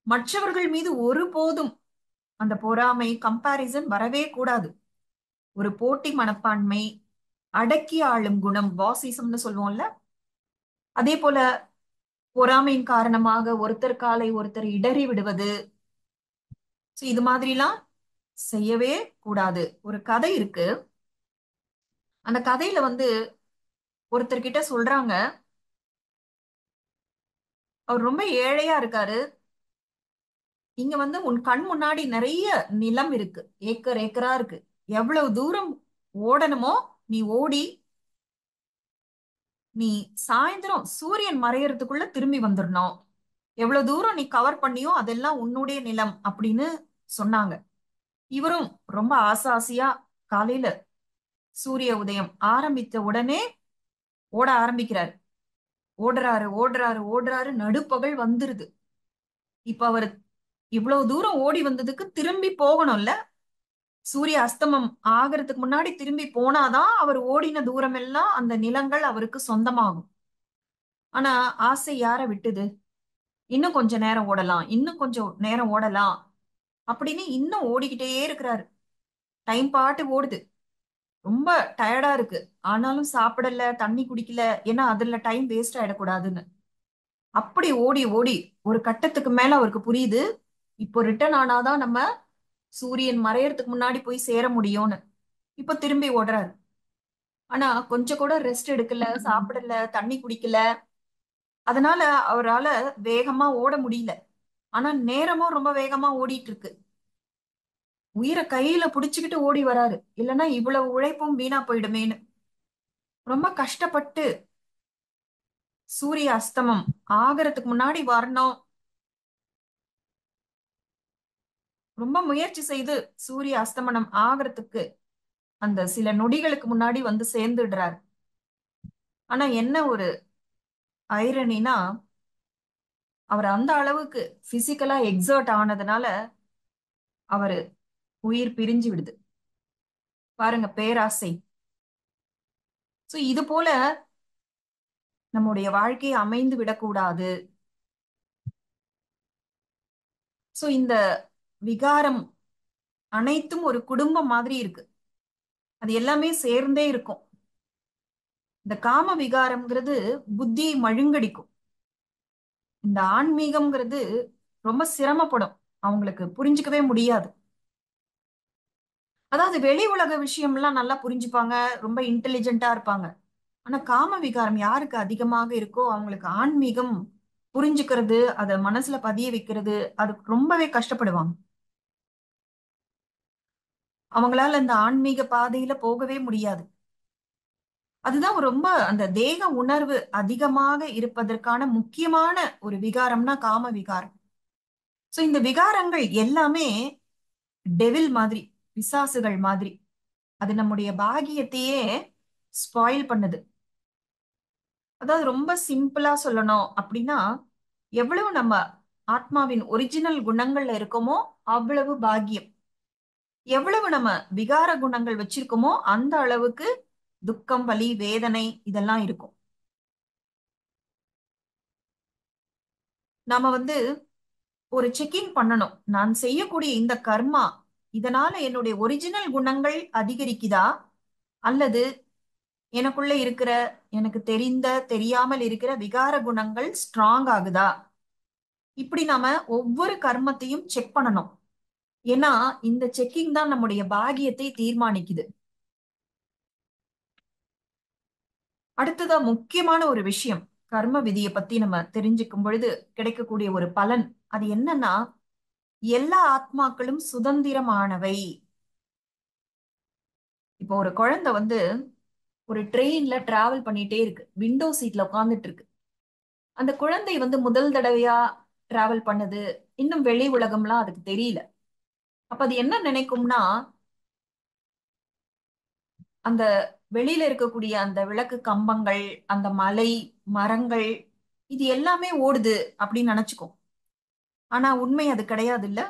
மற்றவர்கள் மீது ஒருபோதும் அந்த பொறாமை, கம்பாரிசன் வரவே கூடாது. ஒரு போட்டி மனப்பான்மை, அடக்கி ஆளும் குணம், பாசிசம்னு சொல்லுவோம்ல. அதே போல பொறாமையின் காரணமாக ஒருத்தர் காலை ஒருத்தர் இடறி விடுவது. So இது மாதிரிலாம் செய்யவே கூடாது. ஒரு கதை இருக்கு. அந்த கதையில வந்து ஒருத்தர்கிட்ட சொல்றாங்க, அவர் ரொம்ப ஏழையா இருக்காரு. இங்க வந்து உன் கண் முன்னாடி நிறைய நிலம் இருக்கு, ஏக்கர் ஏக்கரா இருக்கு. எவ்வளவு தூரம் ஓடணுமோ நீ ஓடி, நீ சாயந்தரம் சூரியன் மறையறதுக்குள்ள திரும்பி வந்துடணும். எவ்வளவு தூரம் நீ கவர் பண்ணியோ அதெல்லாம் உன்னுடைய நிலம் அப்படின்னு சொன்னாங்க. இவரும் ரொம்ப ஆசாசியா காலையில சூரிய உதயம் ஆரம்பித்த உடனே ஓட ஆரம்பிக்கிறாரு. ஓடுறாரு ஓடுறாரு ஓடுறாரு, நடுப்பகல் வந்துருது. இப்ப அவர் இவ்வளவு தூரம் ஓடி வந்ததுக்கு திரும்பி போகணும்ல. சூரிய அஸ்தமம் ஆகிறதுக்கு முன்னாடி திரும்பி போனாதான் அவர் ஓடின தூரம் எல்லாம் அந்த நிலங்கள் அவருக்கு சொந்தமாகும். ஆனா ஆசை யார விட்டுது? இன்னும் கொஞ்ச நேரம் ஓடலாம், இன்னும் கொஞ்சம் நேரம் ஓடலாம் அப்படின்னு இன்னும் ஓடிக்கிட்டே இருக்கிறாரு. டைம் பாட்டு ஓடுது. ரொம்ப டயர்டா இருக்கு. ஆனாலும் சாப்பிடல, தண்ணி குடிக்கல. ஏன்னா அதுல டைம் வேஸ்ட் ஆயிடக்கூடாதுன்னு. அப்படி ஓடி ஓடி ஒரு கட்டத்துக்கு மேல அவருக்கு புரியுது, இப்போ ரிட்டர்ன் ஆனாதான் நம்ம சூரியன் மறையறதுக்கு முன்னாடி போய் சேர முடியும்னு. இப்போ திரும்பி ஓடுறாரு. ஆனா கொஞ்சம் கூட ரெஸ்ட் எடுக்கல, சாப்பிடல, தண்ணி குடிக்கல. அதனால அவரால வேகமா ஓட முடியல. ஆனா நேரமும் ரொம்ப வேகமா ஓடிட்டு இருக்கு. உயிரை கையில புடிச்சுக்கிட்டு ஓடி வராரு, இல்லைன்னா இவ்வளவு உழைப்பும் வீணா போயிடுமேன்னு. ரொம்ப கஷ்டப்பட்டு சூரிய அஸ்தமம் ஆகறதுக்கு முன்னாடி வரணும். ரொம்ப முயற்சி செய்து சூரிய அஸ்தமனம் ஆகறதுக்கு அந்த சில நொடிகளுக்கு முன்னாடி வந்து சேர்ந்துடுறாரு. ஆனா என்ன ஒரு ஐரனினா, அவர் அந்த அளவுக்கு பிசிக்கலா எக்ஸர்ட் ஆனதுனால அவரு உயிர் பிரிஞ்சு விடுது. பாருங்க, பேராசை. சோ இது போல நம்முடைய வாழ்க்கையை அமைந்து விடக்கூடாது. சோ இந்த விகாரம் அனைத்தும் ஒரு குடும்பம் மாதிரி இருக்கு. அது எல்லாமே சேர்ந்தே இருக்கும். இந்த காம விகாரம்ங்கிறது புத்தியை மழுங்கடிக்கும். இந்த ஆன்மீகம்ங்கிறது ரொம்ப சிரமப்படும், அவங்களுக்கு புரிஞ்சுக்கவே முடியாது. அதாவது வெளி உலக விஷயம்லாம் நல்லா புரிஞ்சுப்பாங்க, ரொம்ப இன்டெலிஜென்ட்டா இருப்பாங்க. ஆனா காம விகாரம் யாருக்கு அதிகமாக இருக்கோ அவங்களுக்கு ஆன்மீகம் புரிஞ்சுக்கிறது, அதை மனசுல பதிய வைக்கிறது, அதுக்கு ரொம்பவே கஷ்டப்படுவாங்க. அவங்களால இந்த ஆன்மீக பாதையில போகவே முடியாது. அதுதான் ரொம்ப அந்த தேக உணர்வு அதிகமாக இருப்பதற்கான முக்கியமான ஒரு விகாரம்னா காம விகாரம். சோ இந்த விகாரங்கள் எல்லாமே டெவில் மாதிரி, பிசாசுகள் மாதிரி. அது நம்முடைய பாகியத்தையே ஸ்பாயில் பண்ணுது. அதாவது ரொம்ப சிம்பிளா சொல்லணும் அப்படின்னா, எவ்வளவு நம்ம ஆத்மாவின் ஒரிஜினல் குணங்கள்ல இருக்கோமோ அவ்வளவு பாக்கியம். எவ்வளவு நம்ம விகார குணங்கள் வச்சிருக்கோமோ அந்த அளவுக்கு துக்கம், வலி, வேதனை இதெல்லாம் இருக்கும். நாம வந்து ஒரு செக்கிங் பண்ணணும். நான் செய்யக்கூடிய இந்த கர்மா இதனால என்னுடைய ஒரிஜினல் குணங்கள் அதிகரிக்குதா, அல்லது எனக்குள்ள இருக்கிற, எனக்கு தெரிந்த தெரியாமல் இருக்கிற விகார குணங்கள் ஸ்ட்ராங் ஆகுதா? இப்படி நாம ஒவ்வொரு கர்மத்தையும் செக் பண்ணணும். ஏன்னா இந்த செக்கிங் தான் நம்முடைய பாகியத்தை தீர்மானிக்குது. அடுத்ததா முக்கியமான ஒரு விஷயம், கர்ம விதியை பத்தி நம்ம தெரிஞ்சுக்கும் பொழுது கிடைக்கக்கூடிய ஒரு பலன் அது என்னன்னா, எல்லா ஆத்மாக்களும் சுதந்திரமானவை. இப்போ ஒரு குழந்தை வந்து ஒரு ட்ரெயின்ல டிராவல் பண்ணிட்டே இருக்கு, விண்டோ சீட்ல உட்கார்ந்துட்டு இருக்கு. அந்த குழந்தை வந்து முதல் தடவையா டிராவல் பண்ணுது, இன்னும் வெளி உலகம்லாம் அதுக்கு தெரியல. அப்ப அது என்ன நினைக்கும்னா, அந்த வெளியில இருக்கக்கூடிய அந்த விளக்கு கம்பங்கள், அந்த மலை, மரங்கள், இது எல்லாமே ஓடுது அப்படின்னு நினைச்சுக்கும். ஆனா உண்மை அது கிடையாது இல்ல.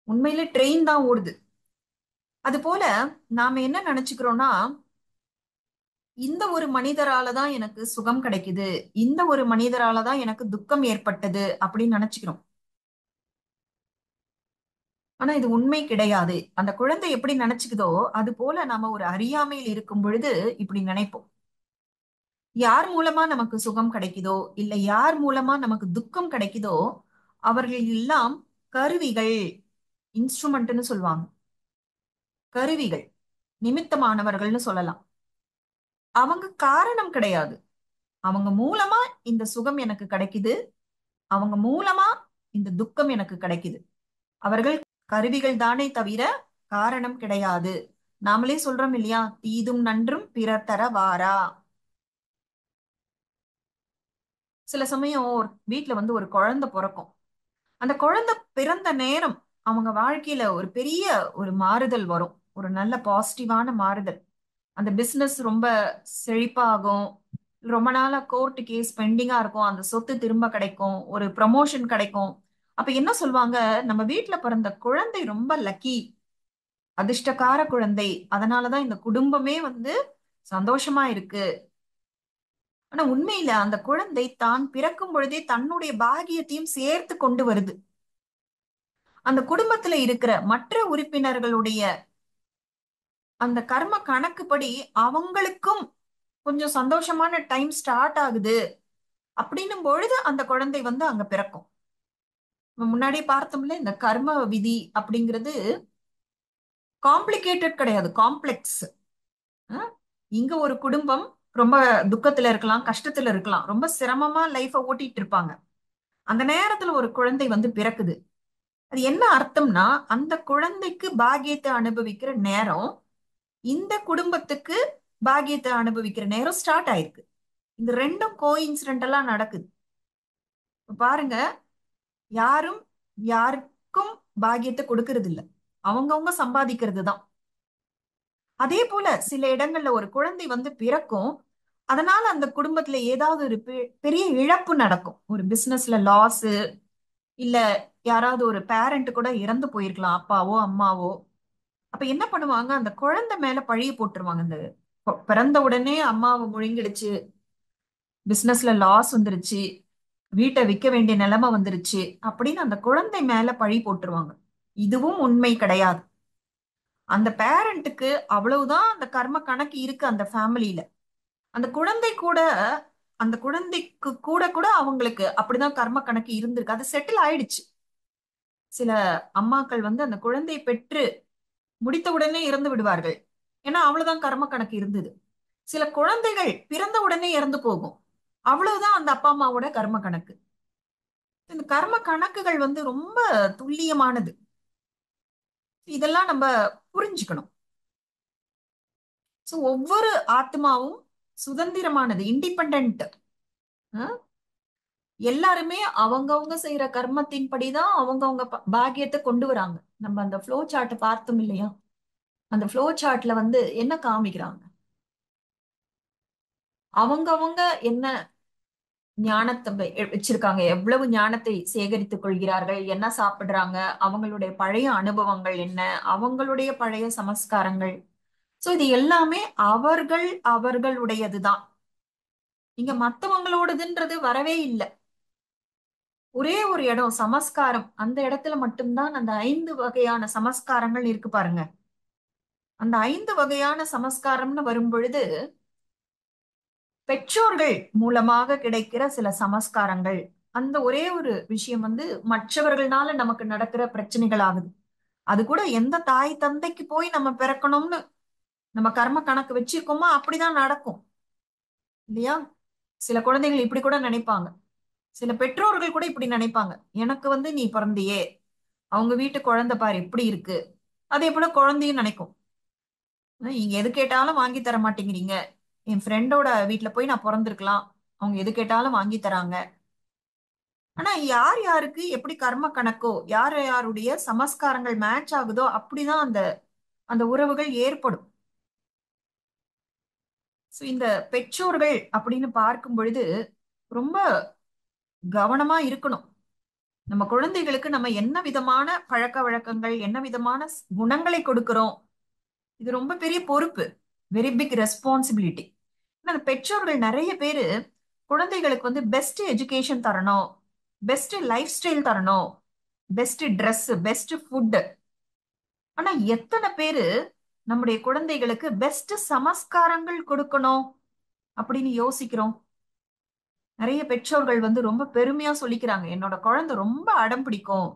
உண்மையில ட்ரெயின் தான் ஓடுது. அது போல நாம என்ன நினைச்சுக்கிறோம்னா, இந்த ஒரு மனிதரால தான் எனக்கு சுகம் கிடைக்குது, இந்த ஒரு மனிதரால தான் எனக்கு துக்கம் ஏற்பட்டது அப்படின்னு நினைச்சுக்கிறோம். ஆனா இது உண்மை கிடையாது. அந்த குழந்தை எப்படி நினைச்சுக்குதோ அது போல நாம ஒரு அறியாமையில் இருக்கும் பொழுது இப்படி நினைப்போம். யார் மூலமா நமக்கு சுகம் கிடைக்குதோ இல்ல யார் மூலமா நமக்கு துக்கம் கிடைக்குதோ அவர்கள் எல்லாம் கருவிகள், இன்ஸ்ட்ருமெண்ட்னு சொல்லுவாங்க. கருவிகள், நிமித்தமானவர்கள்னு சொல்லலாம். அவங்க காரணம் கிடையாது. அவங்க மூலமா இந்த சுகம் எனக்கு கிடைக்குது, அவங்க மூலமா இந்த துக்கம் எனக்கு கிடைக்குது. அவர்கள் கருவிகள் தானே தவிர காரணம் கிடையாது. நாமளே சொல்றோம் இல்லையா, தீதும் நன்றும் பிறர் தர வாரா. சில சமயம் ஒரு வீட்ல வந்து ஒரு குழந்தை பிறக்கும். அந்த குழந்தை பிறந்த நேரம் அவங்க வாழ்க்கையில ஒரு பெரிய ஒரு மாறுதல் வரும், ஒரு நல்ல பாசிட்டிவான மாறுதல். அந்த பிசினஸ் ரொம்ப செழிப்பாகும். ரொம்ப நாளா கோர்ட் கேஸ் பெண்டிங்கா இருக்கும், அந்த சொத்து திரும்ப கிடைக்கும், ஒரு ப்ரமோஷன் கிடைக்கும். அப்ப என்ன சொல்லுவாங்க, நம்ம வீட்ல பிறந்த குழந்தை ரொம்ப லக்கி, அதிர்ஷ்டக்கார குழந்தை, அதனாலதான் இந்த குடும்பமே வந்து சந்தோஷமா இருக்கு. ஆனா உண்மையில அந்த குழந்தை தான் பிறக்கும் பொழுதே தன்னுடைய பாகியத்தையும் சேர்த்து கொண்டு வருது. அந்த குடும்பத்துல இருக்கிற மற்ற உறுப்பினர்களுடைய அந்த கர்ம கணக்குப்படி அவங்களுக்கும் கொஞ்சம் சந்தோஷமான டைம் ஸ்டார்ட் ஆகுது. அப்படின்னும் பொழுது அந்த குழந்தை வந்து அங்க பிறக்கும். நம்ம முன்னாடியே பார்த்தோம்ல, இந்த கர்ம விதி அப்படிங்கிறது காம்ப்ளிகேட்டட் கிடையாது, காம்ப்ளெக்ஸ். இங்க ஒரு குடும்பம் ரொம்ப துக்கத்துல இருக்கலாம், கஷ்டத்துல இருக்கலாம், ரொம்ப சிரமமா லைஃப ஓட்டிட்டு இருப்பாங்க. அந்த நேரத்துல ஒரு குழந்தை வந்து பிறக்குது. அது என்ன அர்த்தம்னா, அந்த குழந்தைக்கு பாக்கியத்தை அனுபவிக்கிற நேரம் இந்த குடும்பத்துக்கு பாக்கியத்தை அனுபவிக்கிற நேரம் ஸ்டார்ட் ஆயிருக்கு. இந்த ரெண்டும் கோ இன்சிடென்டலா நடக்குது. இப்ப பாருங்க, யாரும் யாருக்கும் பாக்கியத்தை கொடுக்கறது இல்ல, அவங்கவங்க சம்பாதிக்கிறது தான். அதே போல சில இடங்கள்ல ஒரு குழந்தை வந்து பிறக்கும், அதனால அந்த குடும்பத்துல ஏதாவது ஒரு பெரிய இழப்பு நடக்கும், ஒரு பிசினஸ்ல லாஸ், இல்ல யாராவது ஒரு பேரண்ட் கூட இறந்து போயிருக்கலாம், அப்பாவோ அம்மாவோ. அப்ப என்ன பண்ணுவாங்க, அந்த குழந்தை மேல பழிய போட்டுருவாங்க. இந்த பிறந்த உடனே அம்மாவை முழுங்கிடுச்சு, பிசினஸ்ல லாஸ் வந்துருச்சு, வீட்டை விற்க வேண்டிய நிலைமை வந்துருச்சு அப்படின்னு அந்த குழந்தை மேல பழி போட்டுருவாங்க. இதுவும் உண்மை கிடையாது. அந்த பேரண்ட்டுக்கு அவ்வளவுதான் அந்த கர்ம கணக்கு இருக்கு அந்த ஃபேமிலியில. அந்த குழந்தை கூட, அந்த குழந்தைக்கு கூட கூட அவங்களுக்கு அப்படிதான் கர்ம கணக்கு இருந்திருக்கு, அது செட்டில் ஆயிடுச்சு. சில அம்மாக்கள் வந்து அந்த குழந்தையை பெற்று முடித்த உடனே இறந்து விடுவார்கள், ஏன்னா அவ்வளவுதான் கர்ம கணக்கு இருந்தது. சில குழந்தைகள் பிறந்த உடனே இறந்து போகும், அவ்வளவுதான் அந்த அப்பா அம்மாவோட கர்ம கணக்கு. இந்த கர்ம கணக்குகள் வந்து ரொம்ப துல்லியமானது. இதெல்லாம் நம்ம புரிஞ்சுக்கணும். சோ ஒவ்வொரு ஆத்மாவும் சுதந்திரமானது, இண்டிபெண்ட். எல்லாருமே அவங்கவங்க செய்யற கர்மத்தின் படிதான் அவங்கவங்க பாக்கியத்தை கொண்டு வராங்க. நம்ம அந்த ஃப்ளோ சார்ட் பார்த்தோம் இல்லையா, அந்த ஃப்ளோ சார்ட்ல வந்து என்ன காமிக்கிறாங்க, அவங்கவங்க என்ன ஞானத்தை வச்சிருக்காங்க, எவ்வளவு ஞானத்தை சேகரித்துக் கொள்கிறார்கள், என்ன சாப்பிடுறாங்க, அவங்களுடைய பழைய அனுபவங்கள் என்ன, அவங்களுடைய பழைய சமஸ்காரங்கள். சோ இது எல்லாமே அவர்கள் அவர்களுடையதுதான். இங்க மத்தவங்களோடதுன்றது வரவே இல்லை. ஒரே ஒரு இடம் சமஸ்காரம், அந்த இடத்துல மட்டும்தான் அந்த 5 வகையான சமஸ்காரங்கள் இருக்கு பாருங்க. அந்த 5 வகையான சமஸ்காரம்னு வரும் பொழுது பெற்றோர்கள் மூலமாக கிடைக்கிற சில சமஸ்காரங்கள், அந்த ஒரே ஒரு விஷயம் வந்து மற்றவர்கள்னால நமக்கு நடக்கிற பிரச்சனைகள் ஆகுது. அது கூட எந்த தாய் தந்தைக்கு போய் நம்ம பிறக்கணும்னு நம்ம கர்ம கணக்கு வச்சிருக்கோமோ அப்படிதான் நடக்கும், இல்லையா? சில குழந்தைகள் இப்படி கூட நினைப்பாங்க, சில பெற்றோர்கள் கூட இப்படி நினைப்பாங்க, எனக்கு வந்து நீ பிறந்தியே, அவங்க வீட்டு குழந்தை பாரு எப்படி இருக்கு. அதே போல குழந்தையும் நினைக்கும், நீங்க எது கேட்டாலும் வாங்கி தர மாட்டேங்கிறீங்க, என் ஃப்ரெண்டோட வீட்டுல போய் நான் பிறந்திருக்கலாம், அவங்க எது கேட்டாலும் வாங்கி தராங்க. ஆனா யார் யாருக்கு எப்படி கர்ம கணக்கோ, யார் யாருடைய சமஸ்காரங்கள் மேட்ச் ஆகுதோ அப்படிதான் அந்த அந்த உறவுகள் ஏற்படும். சோ இந்த பெற்றோர்கள் அப்படின்னு பார்க்கும் பொழுது ரொம்ப கவனமா இருக்கணும். நம்ம குழந்தைகளுக்கு நம்ம என்ன விதமான பழக்க வழக்கங்கள், என்ன விதமான குணங்களை கொடுக்கிறோம், இது ரொம்ப பெரிய பொறுப்பு, வெரி பிக் ரெஸ்பான்சிபிலிட்டி. அந்த பெற்றோர்கள் நிறைய பேரு குழந்தைகளுக்கு வந்து பெஸ்ட் எஜுகேஷன் தரணும், பெஸ்ட் லைஃப் ஸ்டைல் தரணும், பெஸ்ட் ட்ரெஸ், பெஸ்ட் ஃபுட், ஆனா எத்தனை பேரு நம்முடைய குழந்தைகளுக்கு பெஸ்ட் சமஸ்காரங்கள் கொடுக்கணும் அப்படின்னு யோசிக்கிறோம்? நிறைய பெற்றோர்கள் வந்து ரொம்ப பெருமையா சொல்லிக்கிறாங்க, என்னோட குழந்தை ரொம்ப அடம் பிடிக்கும்,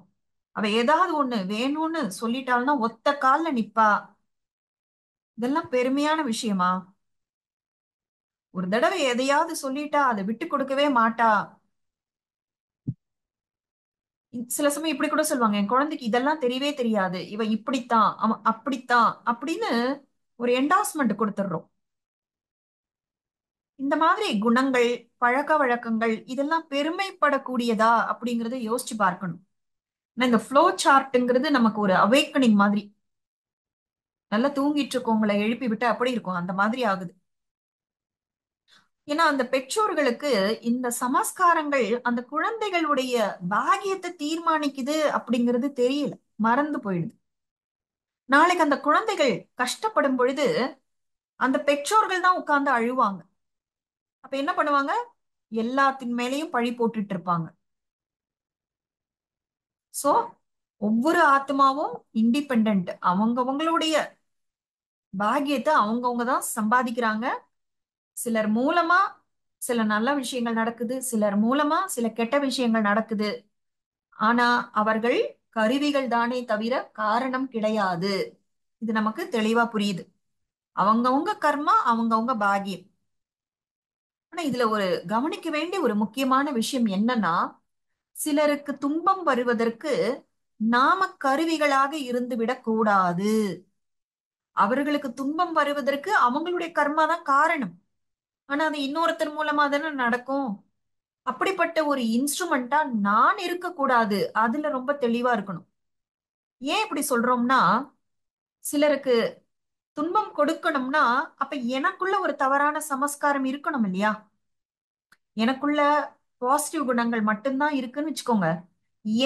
அவ ஏதாவது ஒண்ணு வேணும்னு சொல்லிட்டாள்னா ஒத்த கால்ல நிப்பா. இதெல்லாம் பெருமையான விஷயமா? ஒரு தடவை எதையாவது சொல்லிட்டா அதை விட்டு கொடுக்கவே மாட்டா. சில சமயம் இப்படி கூட சொல்லுவாங்க, என் குழந்தைக்கு இதெல்லாம் தெரியவே தெரியாது, இவ இப்படித்தான் அவன் அப்படித்தான் அப்படின்னு ஒரு என்டாஸ்மெண்ட் கொடுத்துடுறோம். இந்த மாதிரி குணங்கள், பழக்க வழக்கங்கள் இதெல்லாம் பெருமைப்படக்கூடியதா அப்படிங்கறத யோசிச்சு பார்க்கணும். ஆனா இந்த ஃப்ளோ சார்ட்ங்கிறது நமக்கு ஒரு அவேக்கனிங் மாதிரி. நல்லா தூங்கிட்டு இருக்கவங்களை எழுப்பி விட்டு அப்படி இருக்கும், அந்த மாதிரி ஆகுது. ஏன்னா அந்த பெற்றோர்களுக்கு இந்த சமஸ்காரங்கள் அந்த குழந்தைகளுடைய பாக்கியத்தை தீர்மானிக்குது அப்படிங்கிறது தெரியல, மறந்து போயிடுது. நாளைக்கு அந்த குழந்தைகள் கஷ்டப்படும் பொழுது அந்த பெற்றோர்கள் தான் உட்கார்ந்து அழுவாங்க. அப்ப என்ன பண்ணுவாங்க? எல்லாத்தின் மேலேயும் பழி போட்டுட்டு இருப்பாங்க. சோ ஒவ்வொரு ஆத்மாவும் இண்டிபெண்ட், அவங்கவங்களுடைய பாக்கியத்தை அவங்கவங்க தான் சம்பாதிக்கிறாங்க. சிலர் மூலமா சில நல்ல விஷயங்கள் நடக்குது, சிலர் மூலமா சில கெட்ட விஷயங்கள் நடக்குது. ஆனா அவர்கள் கருவிகள் தானே தவிர காரணம் கிடையாது. இது நமக்கு தெளிவா புரியுது. அவங்கவங்க கர்மா, அவங்கவங்க பாக்கியம். ஆனா இதுல ஒரு கவனிக்க வேண்டிய ஒரு முக்கியமான விஷயம் என்னன்னா, சிலருக்கு துன்பம் வருவதற்கு நாம கருவிகளாக இருந்து விடக் கூடாது. அவர்களுக்கு துன்பம் வருவதற்கு அவங்களுடைய கர்மா தான் காரணம். ஆனா அது இன்னொருத்தர் மூலமா தானே நடக்கும். அப்படிப்பட்ட ஒரு இன்ஸ்ட்ருமெண்டா நான் இருக்கக்கூடாது. அதுல ரொம்ப தெளிவா இருக்கணும். ஏன் இப்படி சொல்றோம்னா, சிலருக்கு துன்பம் கொடுக்கணும்னா அப்ப எனக்குள்ள ஒரு தவறான சமஸ்காரம் இருக்கணும் இல்லையா? எனக்குள்ள பாசிட்டிவ் குணங்கள் மட்டும்தான் இருக்குன்னு வச்சுக்கோங்க,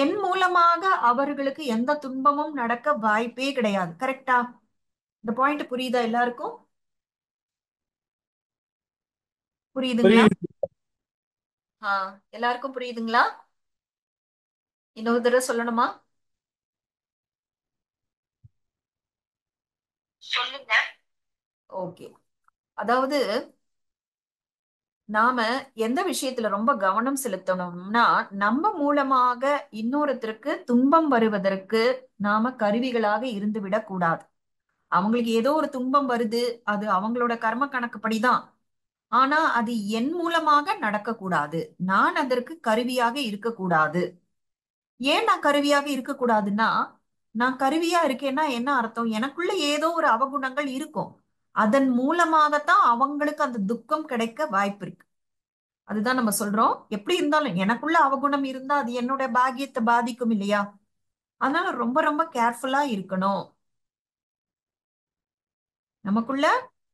என் மூலமாக அவர்களுக்கு எந்த துன்பமும் நடக்க வாய்ப்பே கிடையாது. கரெக்டா? இந்த பாயிண்ட் புரியுதா எல்லாருக்கும்? புரியுதுங்களா? புரியுது. எல்லாருக்கும் புரியுதுங்களா? இன்னொரு தடவை சொல்லணுமா? சொல்லுங்க. ஓகே. அதாவது நாம எந்த விஷயத்துல ரொம்ப கவனம் செலுத்தணும்னா, நம்ம மூலமாக இன்னொருத்தருக்கு துன்பம் வருவதற்கு நாம கருவிகளாக இருந்து விடக்கூடாது. அவங்களுக்கு ஏதோ ஒரு துன்பம் வருது, அது அவங்களோட கர்ம கணக்குப்படிதான். ஆனா அது என் மூலமாக நடக்கக்கூடாது. நான் அதற்கு கருவியாக இருக்கக்கூடாது. ஏன் நான் கருவியாக இருக்கக்கூடாதுன்னா, நான் கருவியா இருக்கேன்னா என்ன அர்த்தம்? எனக்குள்ள ஏதோ ஒரு அவகுணங்கள் இருக்கும், அதன் மூலமாகத்தான் அவங்களுக்கு அந்த துக்கம் கிடைக்க வாய்ப்பு இருக்கு. அதுதான் நம்ம சொல்றோம். எப்படி இருந்தாலும் எனக்குள்ள அவகுணம் இருந்தா அது என்னோட பாக்கியத்தை பாதிக்கும் இல்லையா? அதனால ரொம்ப ரொம்ப கேர்ஃபுல்லா இருக்கணும். நமக்குள்ள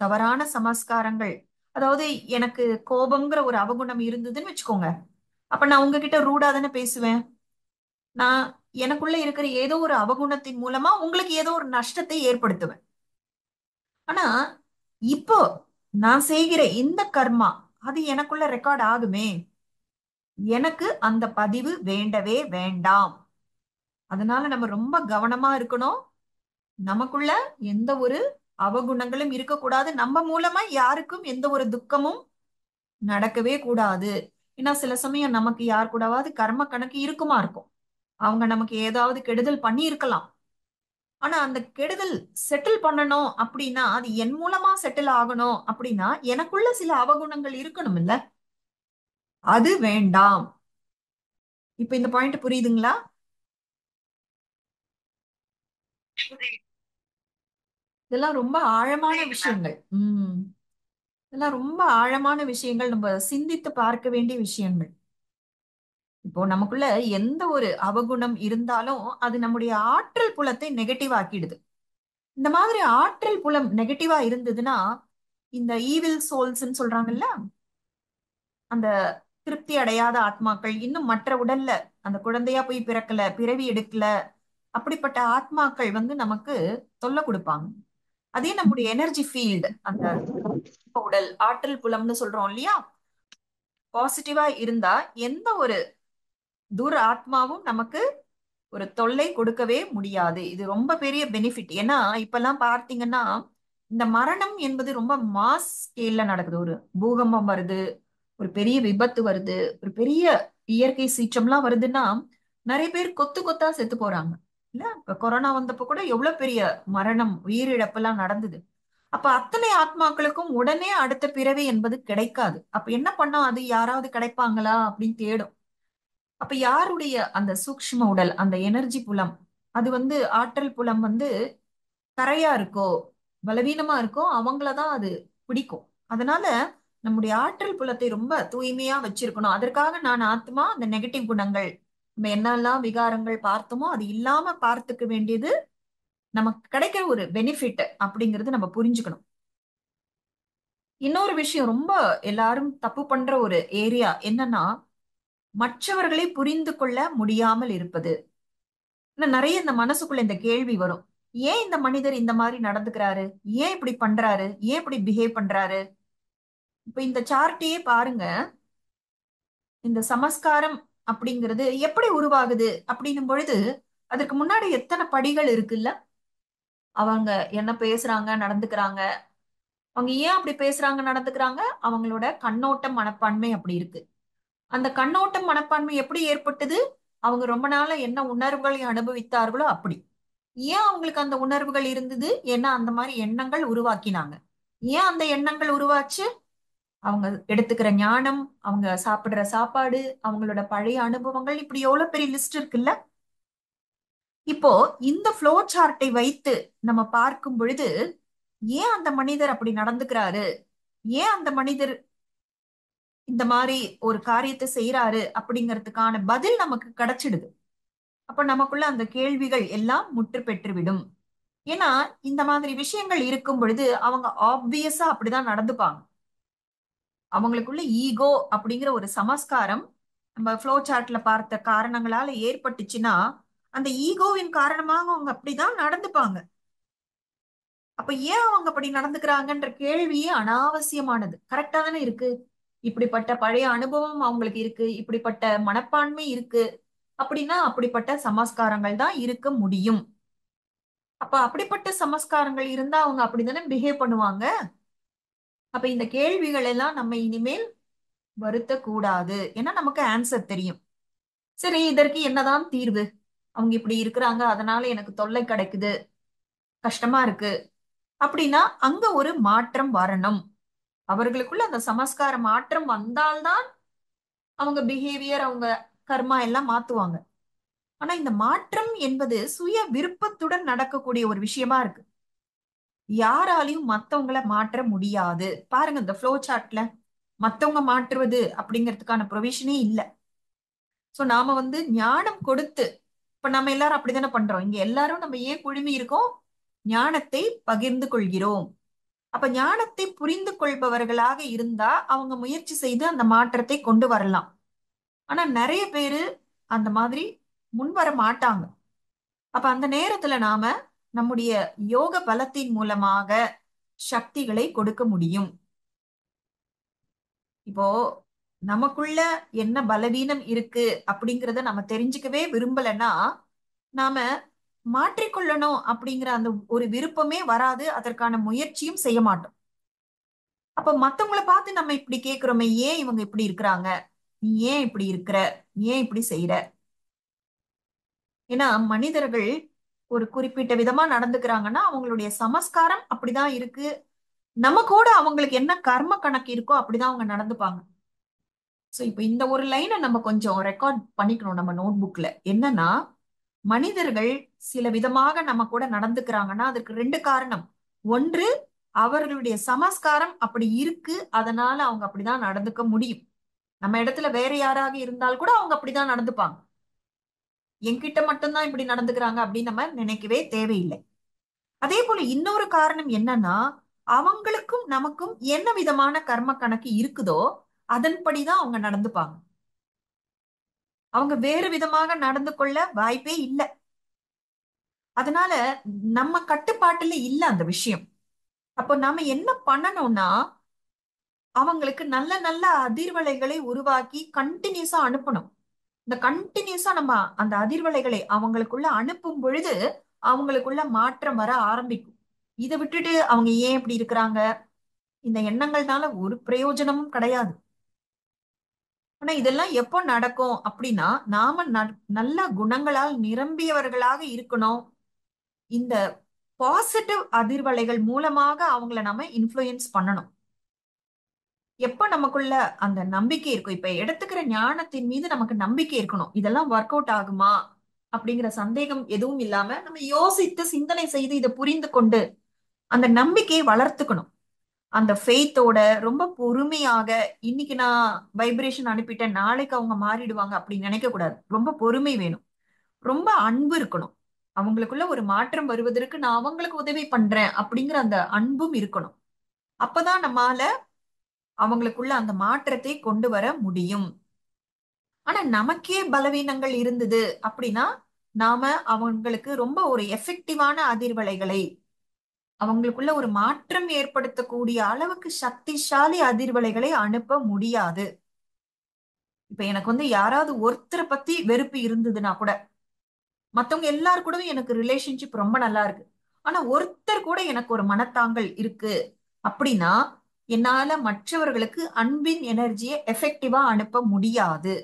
தவறான சமஸ்காரங்கள், அதாவது எனக்கு கோபம்ங்கிற ஒரு அவகுணம் இருந்ததுன்னு வச்சுக்கோங்க, அப்ப நான் உங்ககிட்ட ரூடா தானே பேசுவேன். நான் எனக்குள்ள இருக்கிற ஏதோ ஒரு அவகுணத்தின் மூலமா உங்களுக்கு ஏதோ ஒரு நஷ்டத்தை ஏற்படுத்துவேன். ஆனா இப்போ நான் செய்கிற இந்த கர்மா அது எனக்குள்ள ரெக்கார்ட் ஆகுமே, எனக்கு அந்த பதிவு வேண்டவே வேண்டாம். அதனால நம்ம ரொம்ப கவனமா இருக்கணும். நமக்குள்ள எந்த ஒரு அவகுணங்களும் இருக்கக்கூடாது. நம்ம மூலமா யாருக்கும் எந்த ஒரு துக்கமும் நடக்கவே கூடாது. ஏன்னா சில சமயம் நமக்கு யார் கூடவாவது கர்ம கணக்கு இருக்குமா இருக்கும், அவங்க நமக்கு ஏதாவது கெடுதல் பண்ணி இருக்கலாம். ஆனா அந்த கெடுதல் செட்டில் பண்ணணும் அப்படின்னா, அது என் மூலமா செட்டில் ஆகணும் அப்படின்னா எனக்குள்ள சில அவகுணங்கள் இருக்கணும் இல்ல? அது வேண்டாம். இப்ப இந்த பாயிண்ட் புரியுதுங்களா? இதெல்லாம் ரொம்ப ஆழமான விஷயங்கள். இதெல்லாம் ரொம்ப ஆழமான விஷயங்கள், நம்ம சிந்தித்து பார்க்க வேண்டிய விஷயங்கள். இப்போ நமக்குள்ள எந்த ஒரு அவகுணம் இருந்தாலும் அது நம்முடைய ஆற்றல் புலத்தை நெகட்டிவ் ஆக்கிடுது. இந்த மாதிரி ஆற்றல் புலம் நெகட்டிவா இருந்ததுன்னா, இந்த ஈவில் சோல்ஸ்ன்னு சொல்றாங்கல்ல, அந்த திருப்தி அடையாத ஆத்மாக்கள், இன்னும் மற்ற உடல்ல அந்த குழந்தையா போய் பிறக்கல, பிறவி எடுக்கல, அப்படிப்பட்ட ஆத்மாக்கள் வந்து நமக்கு தொல்லை கொடுப்பாங்க. அதே நம்முடைய எனர்ஜி ஃபீல்டு, அந்த உடல் ஆற்றல் புலம்னு சொல்றோம் இல்லையா, பாசிட்டிவா இருந்தா எந்த ஒரு துர் ஆத்மாவும் நமக்கு ஒரு தொல்லை கொடுக்கவே முடியாது. இது ரொம்ப பெரிய பெனிஃபிட். ஏன்னா இப்பெல்லாம் பார்த்தீங்கன்னா இந்த மரணம் என்பது ரொம்ப மாஸ் ஸ்கேல்ல நடக்குது. ஒரு பூகம்பம் வருது, ஒரு பெரிய விபத்து வருது, ஒரு பெரிய இயற்கை சீற்றம்லாம் வருதுன்னா நிறைய பேர் கொத்து கொத்தா செத்து போறாங்க. இல்ல, இப்ப கொரோனா வந்தப்போ கூட எவ்வளவு பெரிய மரணம், உயிரிழப்பெல்லாம் நடந்தது. அப்ப அத்தனை ஆத்மாக்களுக்கும் உடனே அடுத்த பிறவி என்பது கிடைக்காது. அப்ப என்ன பண்ணோம், அது யாராவது கிடைப்பாங்களா அப்படின்னு தேடும். அப்ப யாருடைய அந்த சூக்ஷ்ம உடல், அந்த எனர்ஜி புலம், அது ஆற்றல் புலம் கரையா இருக்கோ, பலவீனமா இருக்கோ, அவங்களதான் அது பிடிக்கும். அதனால நம்முடைய ஆற்றல் புலத்தை ரொம்ப தூய்மையா வச்சிருக்கணும். அதற்காக நான் ஆத்மா அந்த நெகட்டிவ் குணங்கள், நம்ம என்னெல்லாம் விகாரங்கள் பார்த்தோமோ அது இல்லாம பார்த்துக்க வேண்டியது நமக்கு கிடைக்கிற ஒரு பெனிஃபிட் அப்படிங்கிறது நம்ம புரிஞ்சுக்கணும். இன்னொரு விஷயம், ரொம்ப எல்லாரும் தப்பு பண்ற ஒரு ஏரியா என்னன்னா, மற்றவர்களை புரிந்து கொள்ள முடியாமல் இருப்பது. இன்னும் நிறைய இந்த மனசுக்குள்ள இந்த கேள்வி வரும். ஏன் இந்த மனிதர் இந்த மாதிரி நடந்துக்கிறாரு, ஏன் இப்படி பண்றாரு, ஏன் இப்படி பிஹேவ் பண்றாரு. இப்ப இந்த சார்ட்டையே பாருங்க. இந்த சமஸ்காரம் அப்படிங்கிறது எப்படி உருவாகுது அப்படின்னும் பொழுது அதுக்கு முன்னாடி எத்தனை படிகள் இருக்குல்ல. அவங்க என்ன பேசுறாங்க, நடந்துக்கிறாங்க, அவங்க ஏன் அப்படி பேசுறாங்க நடந்துக்கிறாங்க, அவங்களோட கண்ணோட்டம் மனப்பான்மை அப்படி இருக்கு. அந்த கண்ணோட்டம் மனப்பான்மை எப்படி ஏற்பட்டது, அவங்க ரொம்ப நாளா என்ன உணர்வுகளை அனுபவித்தார்களோ அப்படி. ஏன் அவங்களுக்கு அந்த உணர்வுகள் இருந்தது, ஏன்னா அந்த மாதிரி எண்ணங்கள் உருவாக்கினாங்க. ஏன் அந்த எண்ணங்கள் உருவாச்சு, அவங்க எடுத்துக்கிற ஞானம், அவங்க சாப்பிடுற சாப்பாடு, அவங்களோட பழைய அனுபவங்கள், இப்படி எவ்வளவு பெரிய லிஸ்ட் இருக்குல்ல. இப்போ இந்த ஃப்ளோ சார்ட்டை வைத்து நம்ம பார்க்கும் பொழுது ஏன் அந்த மனிதர் அப்படி நடந்துக்கிறாரு, ஏன் அந்த மனிதர் இந்த மாதிரி ஒரு காரியத்தை செய்யறாரு அப்படிங்கிறதுக்கான பதில் நமக்கு கிடைச்சிடுது. அப்ப நமக்குள்ள அந்த கேள்விகள் எல்லாம் முற்று பெற்றுவிடும். ஏன்னா இந்த மாதிரி விஷயங்கள் இருக்கும் பொழுது அவங்க ஆப்வியஸா அப்படிதான் நடந்துப்பாங்க. அவங்களுக்குள்ள ஈகோ அப்படிங்கிற ஒரு சமஸ்காரம் நம்ம ஃப்ளோ சார்ட்ல பார்த்த காரணங்களால ஏற்பட்டுச்சுன்னா அந்த ஈகோவின் காரணமாக அவங்க அப்படிதான் நடந்துப்பாங்க. அப்ப ஏன் அவங்க அப்படி நடந்துக்கிறாங்கன்ற கேள்வியே அனாவசியமானது. கரெக்டா தானே இருக்கு. இப்படிப்பட்ட பழைய அனுபவம் அவங்களுக்கு இருக்கு, இப்படிப்பட்ட மனப்பான்மை இருக்கு அப்படின்னா அப்படிப்பட்ட சமஸ்காரங்கள் தான் இருக்க முடியும். அப்ப அப்படிப்பட்ட சமஸ்காரங்கள் இருந்தா அவங்க அப்படித்தானே பிஹேவ் பண்ணுவாங்க. அப்ப இந்த கேள்விகள் எல்லாம் நம்ம இனிமேல் வருத்த கூடாது. ஏன்னா நமக்கு ஆன்சர் தெரியும். சரி, இதற்கு என்னதான் தீர்வு, அவங்க இப்படி இருக்கிறாங்க அதனால எனக்கு தொல்லை கிடைக்குது, கஷ்டமா இருக்கு அப்படின்னா அங்க ஒரு மாற்றம் வரணும். அவர்களுக்குள்ள அந்த சமஸ்கார மாற்றம் வந்தால்தான் அவங்க பிஹேவியர், அவங்க கர்மா எல்லாம் மாத்துவாங்க. ஆனா இந்த மாற்றம் என்பது சுய விருப்பத்துடன் நடக்கக்கூடிய ஒரு விஷயமா இருக்கு. யாராலையும் மத்தவங்கள மாற்ற முடியாது. பாருங்க இந்த ஃப்ளோ சார்ட்ல மத்தவங்க மாற்றுவது அப்படிங்கிறதுக்கான ப்ரொவிஷனே இல்ல. சோ நாம ஞானம் கொடுத்து, இப்ப நம்ம எல்லாரும் அப்படித்தானே பண்றோம். இங்க எல்லாரும் நம்ம ஏன் குழுமி இருக்கோம், ஞானத்தை பகிர்ந்து கொள்கிறோம். அப்ப ஞானத்தை புரிந்து கொள்பவர்களாக இருந்தா அவங்க முயற்சி செய்து அந்த மாற்றத்தை கொண்டு வரலாம். ஆனா நிறைய பேரு அந்த மாதிரி முன் வர மாட்டாங்க. அப்ப அந்த நேரத்துல நாம நம்முடைய யோக பலத்தின் மூலமாக சக்திகளை கொடுக்க முடியும். இப்போ நமக்குள்ள என்ன பலவீனம் இருக்கு அப்படிங்கிறத நம்ம தெரிஞ்சுக்கவே விரும்பலைன்னா நாம மாற்றிக்கொள்ளணும் அப்படிங்கிற அந்த ஒரு விருப்பமே வராது, அதற்கான முயற்சியும் செய்ய மாட்டோம். அப்ப மத்தவங்களை பார்த்து நம்ம இப்படி கேக்குறோமே, ஏன் இவங்க இப்படி இருக்கிறாங்க, நீ ஏன் இப்படி இருக்கிற, ஏன் இப்படி செய்யற. ஏன்னா மனிதர்கள் ஒரு குறிப்பிட்ட விதமா நடந்துக்கிறாங்கன்னா அவங்களுடைய சமஸ்காரம் அப்படிதான் இருக்கு. நம்ம கூட அவங்களுக்கு என்ன கர்ம கணக்கு இருக்கோ அப்படிதான் அவங்க நடந்துப்பாங்க. சோ இப்ப இந்த ஒரு லைனை நம்ம கொஞ்சம் ரெக்கார்ட் பண்ணிக்கணும் நம்ம நோட் புக்ல. என்னன்னா, மனிதர்கள் சில விதமாக நம்ம கூட நடந்துக்கிறாங்கன்னா அதுக்கு ரெண்டு காரணம். ஒன்று, அவர்களுடைய சமஸ்காரம் அப்படி இருக்கு, அதனால அவங்க அப்படிதான் நடந்துக்க முடியும். நம்ம இடத்துல வேற யாராக இருந்தால் கூட அவங்க அப்படிதான் நடந்துப்பாங்க. என்கிட்ட மட்டும்தான் இப்படி நடந்துக்கிறாங்க அப்படின்னு நம்ம நினைக்கவே தேவையில்லை. அதே போல இன்னொரு காரணம் என்னன்னா, அவங்களுக்கும் நமக்கும் என்ன விதமான கர்ம கணக்கு இருக்குதோ அதன்படிதான் அவங்க நடந்துப்பாங்க. அவங்க வேறு விதமாக நடந்து கொள்ள வாய்ப்பே இல்லை. அதனால நம்ம கட்டுப்பாட்டுல இல்ல அந்த விஷயம். அப்போ நாம என்ன பண்ணணும்னா, அவங்களுக்கு நல்ல நல்ல அதிர்வலைகளை உருவாக்கி கண்டினியூஸா அனுப்பணும். இந்த கண்டினியூஸா நம்ம அந்த அதிர்வலைகளை அவங்களுக்குள்ள அனுப்பும் பொழுது அவங்களுக்குள்ள மாற்றம் வர ஆரம்பிக்கும். இதை விட்டுட்டு அவங்க ஏன் இப்படி இருக்கிறாங்க, இந்த எண்ணங்கள்னால ஒரு பிரயோஜனமும் கிடையாது. ஆனா இதெல்லாம் எப்போ நடக்கும் அப்படின்னா, நாம நல்ல குணங்களால் நிரம்பியவர்களாக இருக்கணும். இந்த பாசிட்டிவ் அதிர்வலைகள் மூலமாக அவங்கள நம்ம இன்ஃப்ளூயன்ஸ் பண்ணணும். எப்ப நமக்குள்ள அந்த நம்பிக்கை இருக்கும், இப்ப எடுத்துக்கிற ஞானத்தின் மீது நமக்கு நம்பிக்கை இருக்கணும். இதெல்லாம் ஒர்க் அவுட் ஆகுமா அப்படிங்கிற சந்தேகம் எதுவும் இல்லாம நம்ம யோசித்து சிந்தனை செய்து இதை புரிந்து கொண்டு அந்த நம்பிக்கையை வளர்த்துக்கணும். அந்த ஃபெய்த்தோட ரொம்ப பொறுமையாக, இன்னைக்கு நான் வைப்ரேஷன் அனுப்பிட்டேன் நாளைக்கு அவங்க மாறிடுவாங்க அப்படின்னு நினைக்க கூடாது. ரொம்ப பொறுமை வேணும். ரொம்ப அன்பு இருக்கணும். அவங்களுக்குள்ள ஒரு மாற்றம் வருவதற்கு நான் அவங்களுக்கு உதவி பண்றேன் அப்படிங்கிற அந்த அன்பும் இருக்கணும். அப்பதான் நம்மால அவங்களுக்குள்ள அந்த மாற்றத்தை கொண்டு வர முடியும். ஆனா நமக்கே பலவீனங்கள் இருந்தது அப்படின்னா நாம அவங்களுக்கு ரொம்ப ஒரு எஃபெக்டிவான அதிர்வலைகளை, அவங்களுக்குள்ள ஒரு மாற்றம் ஏற்படுத்தக்கூடிய அளவுக்கு சக்திசாலி அதிர்வலைகளை அனுப்ப முடியாது. இப்ப எனக்கு யாராவது ஒருத்தரை பத்தி வெறுப்பு இருந்ததுன்னா கூட, மத்தவங்க எல்லாரு கூடவும் எனக்கு ரிலேஷன்ஷிப் ரொம்ப நல்லா இருக்கு, ஆனா ஒருத்தர் கூட எனக்கு ஒரு மனத்தாங்கல் இருக்கு அப்படின்னா என்னால மற்றவர்களுக்கு அன்பின் எனர்ஜியை எஃபெக்டிவா அனுப்ப முடியாது.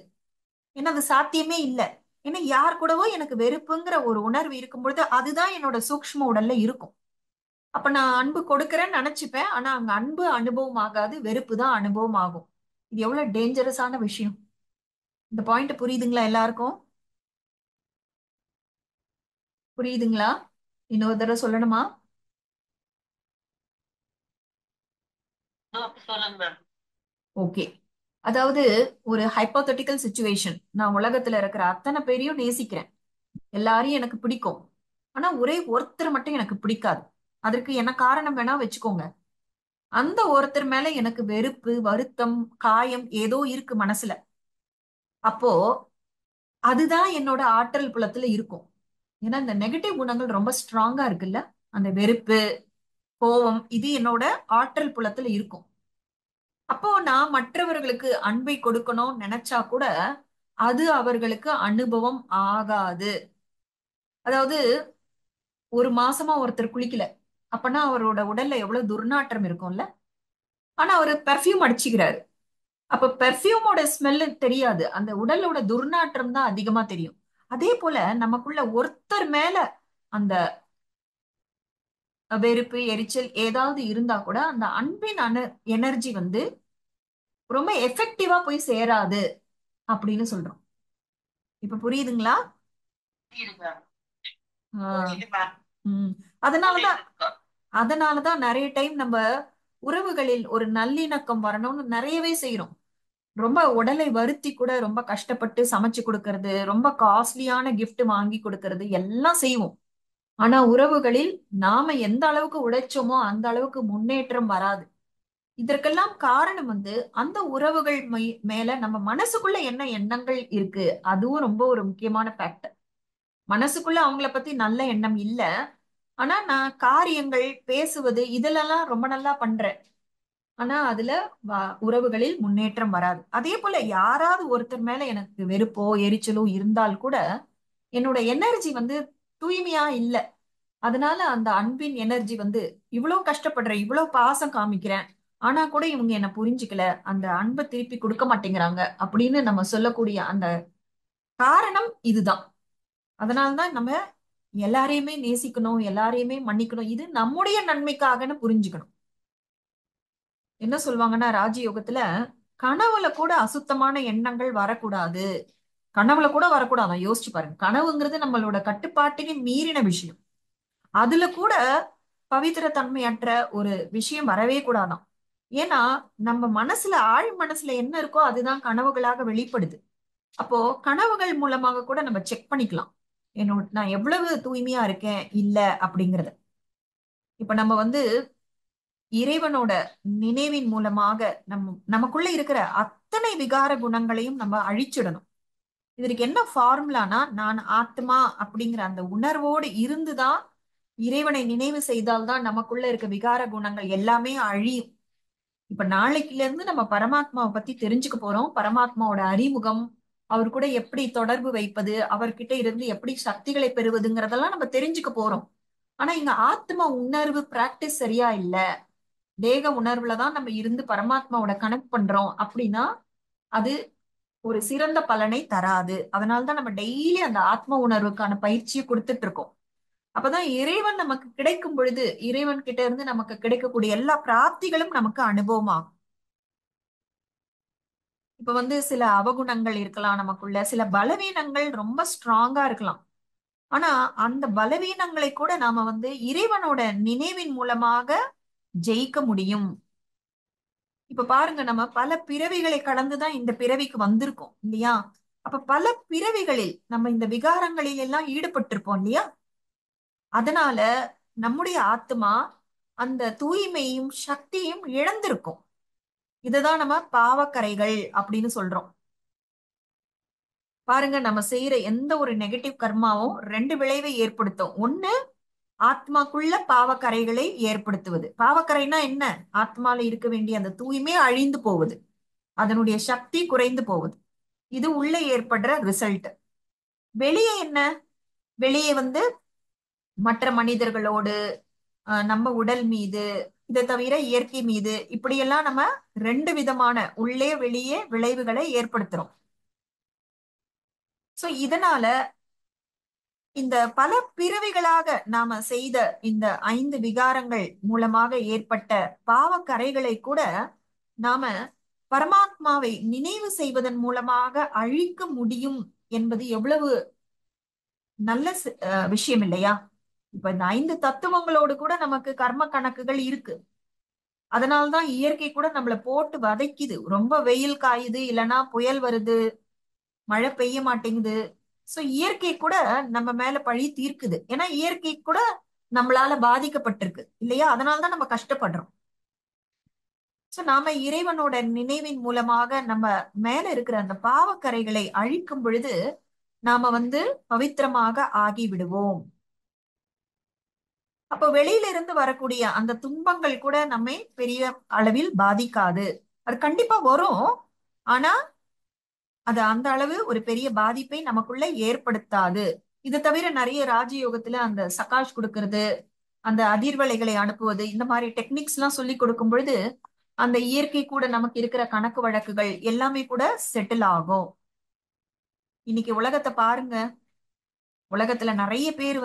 ஏன்னா அது சாத்தியமே இல்லை. ஏன்னா யார் கூடவோ எனக்கு வெறுப்புங்கிற ஒரு உணர்வு இருக்கும் பொழுது அதுதான் என்னோட சூக்ஷ்ம உடல்ல இருக்கும். அப்ப நான் அன்பு கொடுக்கறேன்னு நினைச்சுப்பேன், ஆனா அங்க அன்பு அனுபவம் ஆகாது, வெறுப்பு தான் அனுபவம் ஆகும். இது எவ்வளவு டேஞ்சரஸான விஷயம். இந்த பாயிண்ட் புரியுதுங்களா எல்லாருக்கும்? புரியுதுங்களா? இன்னொரு தடவை சொல்லணுமா? ஓகே. அதாவது ஒரு ஹைப்போதெட்டிக்கல் சுச்சுவேஷன், நான் உலகத்துல இருக்கிற அத்தனை பேரையும் நேசிக்கிறேன், எல்லாரையும் எனக்கு பிடிக்கும், ஆனா ஒரே ஒருத்தர் மட்டும் எனக்கு பிடிக்காது. அதற்கு என்ன காரணம் வேணா வச்சுக்கோங்க. அந்த ஒருத்தர் மேல எனக்கு வெறுப்பு, வருத்தம், காயம் ஏதோ இருக்கு மனசுல. அப்போ அதுதான் என்னோட ஆற்றல் புலத்துல இருக்கும். ஏன்னா இந்த நெகட்டிவ் குணங்கள் ரொம்ப ஸ்ட்ராங்கா இருக்குல்ல, அந்த வெறுப்பு, கோபம், இது என்னோட ஆற்றல் புலத்துல இருக்கும். அப்போ நான் மற்றவர்களுக்கு அன்பை கொடுக்கணும்னு நினைச்சா கூட அது அவர்களுக்கு அனுபவம் ஆகாது. அதாவது ஒரு மாசமா ஒருத்தர் குளிக்கல அப்பனா அவரோட உடல்ல எவ்வளவு துர்நாற்றம் இருக்கும்ல. ஆனா அவரு பெர்ஃப்யூம் அடிச்சுக்கிறாரு, அப்ப பெர்ஃப்யூமோட ஸ்மெல்லு தெரியாது, அந்த உடலோட துர்நாற்றம் தான் அதிகமா தெரியும். அதே போல நமக்குள்ள ஒருத்தர் மேல அந்த வெறுப்பு, எரிச்சல் ஏதாவது இருந்தா கூட அந்த அன்பின் எனர்ஜி ரொம்ப எஃபெக்டிவா போய் சேராது அப்படின்னு சொல்றோம். இப்ப புரியுதுங்களா? ஆஹ் உம் அதனாலதான் அதனாலதான் நிறைய டைம் நம்ம உறவுகளில் ஒரு நல்லிணக்கம் வரணும்னு நிறையவே செய்யறோம். ரொம்ப உடலை வருத்தி கூட ரொம்ப கஷ்டப்பட்டு சமைச்சு கொடுக்கறது, ரொம்ப காஸ்ட்லியான gift வாங்கி கொடுக்கறது எல்லாம் செய்வோம். ஆனா உறவுகளில் நாம எந்த அளவுக்கு உழைச்சோமோ அந்த அளவுக்கு முன்னேற்றம் வராது. இதற்கெல்லாம் காரணம் அந்த உறவுகள் மேல நம்ம மனசுக்குள்ள என்ன எண்ணங்கள் இருக்கு, அதுவும் ரொம்ப ஒரு முக்கியமான ஃபேக்டர். மனசுக்குள்ள அவங்கள பத்தி நல்ல எண்ணம் இல்ல, ஆனா நான் காரியங்கள் பேசுவது இதுலலாம் ரொம்ப நல்லா பண்றேன், ஆனா அதுல உறவுகளில் முன்னேற்றம் வராது. அதே போல யாராவது ஒருத்தர் மேல எனக்கு வெறுப்போ எரிச்சலோ இருந்தால் கூட என்னோட எனர்ஜி தூய்மையா இல்ல. அதனால அந்த அன்பின் எனர்ஜி இவ்வளவு கஷ்டப்படுறேன், இவ்வளவு பாசம் காமிக்கிறேன், ஆனா கூட இவங்க என்ன புரிஞ்சுக்கல, அந்த அன்பை திருப்பி கொடுக்க மாட்டேங்கிறாங்க அப்படின்னு நம்ம சொல்லக்கூடிய அந்த காரணம் இதுதான். அதனாலதான் நம்ம எல்லாரையுமே நேசிக்கணும், எல்லாரையுமே மன்னிக்கணும், இது நம்முடைய நன்மைக்காகன்னு புரிஞ்சுக்கணும். என்ன சொல்லுவாங்கன்னா ராஜயோகத்துல, கனவுல கூட அசுத்தமான எண்ணங்கள் வரக்கூடாது. கனவுல கூட வரக்கூடாதான். யோசிச்சு பாருங்க, கனவுங்கிறது நம்மளோட கட்டுப்பாட்டினை மீறின விஷயம். அதுல கூட பவித்திர தன்மையற்ற ஒரு விஷயம் வரவே கூடாதாம். ஏன்னா நம்ம மனசுல ஆழ் மனசுல என்ன இருக்கோ அதுதான் கனவுகளாக வெளிப்படுது. அப்போ கனவுகள் மூலமாக கூட நம்ம செக் பண்ணிக்கலாம், என்னோட நான் எவ்வளவு தூய்மையா இருக்கேன் இல்ல அப்படிங்கறத. இப்ப நம்ம இறைவனோட நினைவின் மூலமாக நமக்குள்ள இருக்கிற அத்தனை விகார குணங்களையும் நம்ம அழிச்சிடணும். இதற்கு என்ன ஃபார்முலானா, நான் ஆத்மா அப்படிங்கிற அந்த உணர்வோடு இருந்துதான் இறைவனை நினைவு செய்தால்தான் நமக்குள்ள இருக்க விகார குணங்கள் எல்லாமே அழியும். இப்ப நாளைக்குல இருந்து நம்ம பரமாத்மாவை பத்தி தெரிஞ்சுக்க போறோம். பரமாத்மாவோட அறிமுகம், அவர் கூட எப்படி தொடர்பு வைப்பது, அவர்கிட்ட இருந்து எப்படி சக்திகளை பெறுவதுங்கிறதெல்லாம் நம்ம தெரிஞ்சுக்க போறோம். ஆனா இங்க ஆத்ம உணர்வு பிராக்டிஸ் சரியா இல்ல, தேக உணர்வுல தான் நம்ம இருந்து பரமாத்மாவோட கனெக்ட் பண்றோம் அப்படின்னா அது ஒரு சிறந்த பலனை தராது. அதனாலதான் நம்ம டெய்லி அந்த ஆத்ம உணர்வுக்கான பயிற்சியை கொடுத்துட்டு இருக்கோம். அப்பதான் இறைவன் நமக்கு கிடைக்கும் பொழுது இறைவன் கிட்ட இருந்து நமக்கு கிடைக்கக்கூடிய எல்லா பிராப்திகளும் நமக்கு அனுபவமாகும். இப்ப சில அவகுணங்கள் இருக்கலாம், நமக்குள்ள சில பலவீனங்கள் ரொம்ப ஸ்ட்ராங்கா இருக்கலாம். ஆனா அந்த பலவீனங்களை கூட நாம இறைவனோட நினைவின் மூலமாக ஜெயிக்க முடியும். இப்ப பாருங்க, நம்ம பல பிறவிகளை கடந்துதான் இந்த பிறவிக்கு வந்திருக்கோம் இல்லையா? அப்ப பல பிறவிகளில் நம்ம இந்த விகாரங்களில் எல்லாம் ஈடுபட்டிருப்போம் இல்லையா? அதனால நம்முடைய ஆத்மா அந்த தூய்மையும் சக்தியும் இழந்திருக்கும். இதுதான் நம்ம பாவக்கரைகள் அப்படின்னு சொல்றோம். பாருங்க, நம்ம செய்யற எந்த ஒரு நெகட்டிவ் கர்மாவும் ரெண்டு விளைவை ஏற்படுத்தும். ஒண்ணு, ஆத்மாக்குள்ள பாவக்கரைகளை ஏற்படுத்துவது. பாவக்கரைனா என்ன? ஆத்மால இருக்க வேண்டிய அந்த தூய்மை அழிந்து போவது, அதனுடைய சக்தி குறைந்து போவது. இது உள்ள ஏற்படுற ரிசல்ட். வெளியே என்ன? வெளியே மற்ற மனிதர்களோடு, நம்ம உடல் மீது, இதை தவிர இயற்கை மீது, இப்படியெல்லாம் நம்ம ரெண்டு விதமான உள்ளே வெளியே விளைவுகளை ஏற்படுத்துறோம். சோ இதனால இந்த பல பிறவிகளாக நாம செய்த இந்த 5 விகாரங்கள் மூலமாக ஏற்பட்ட பாவக்கரைகளை கூட நாம பரமாத்மாவை நினைவு செய்வதன் மூலமாக அழிக்க முடியும் என்பது எவ்வளவு நல்ல விஷயம் இல்லையா? இப்ப இந்த 5 தத்துவங்களோடு கூட நமக்கு கர்ம கணக்குகள் இருக்கு. அதனால்தான் இயற்கை கூட நம்மள போட்டு வதைக்குது. ரொம்ப வெயில் காயுது, இல்லைன்னா புயல் வருது, மழை பெய்ய மாட்டேங்குது. சோ இயற்கை கூட நம்ம மேல பழி தீர்க்குது. ஏன்னா இயற்கை கூட நம்மளால பாதிக்கப்பட்டிருக்கு இல்லையா? அதனாலதான் நம்ம கஷ்டப்படுறோம். சோ நாம இறைவனோட நினைவின் மூலமாக நம்ம மேல இருக்கிற அந்த பாவக்கரைகளை அழிக்கும் பொழுது நாம பவித்திரமாக ஆகி விடுவோம். அப்ப வெளியில இருந்து வரக்கூடிய அந்த துன்பங்கள் கூட நம்மை பெரிய அளவில் பாதிக்காது. அது கண்டிப்பா வரும், ஆனா அது அந்த அளவு ஒரு பெரிய பாதிப்பை நமக்குள்ள ஏற்படுத்தாது. இது தவிர நிறைய ராஜயோகத்துல அந்த சகாஷ் கொடுக்கறது, அந்த அதிர்வலைகளை அனுப்புவது, இந்த மாதிரி டெக்னிக்ஸ் எல்லாம் சொல்லி கொடுக்கும் பொழுது அந்த இயற்கை கூட நமக்கு இருக்கிற கணக்கு வழக்குகள் எல்லாமே கூட செட்டில் ஆகும். இன்னைக்கு உலகத்தை பாருங்க. உலகத்துல நிறைய பேர்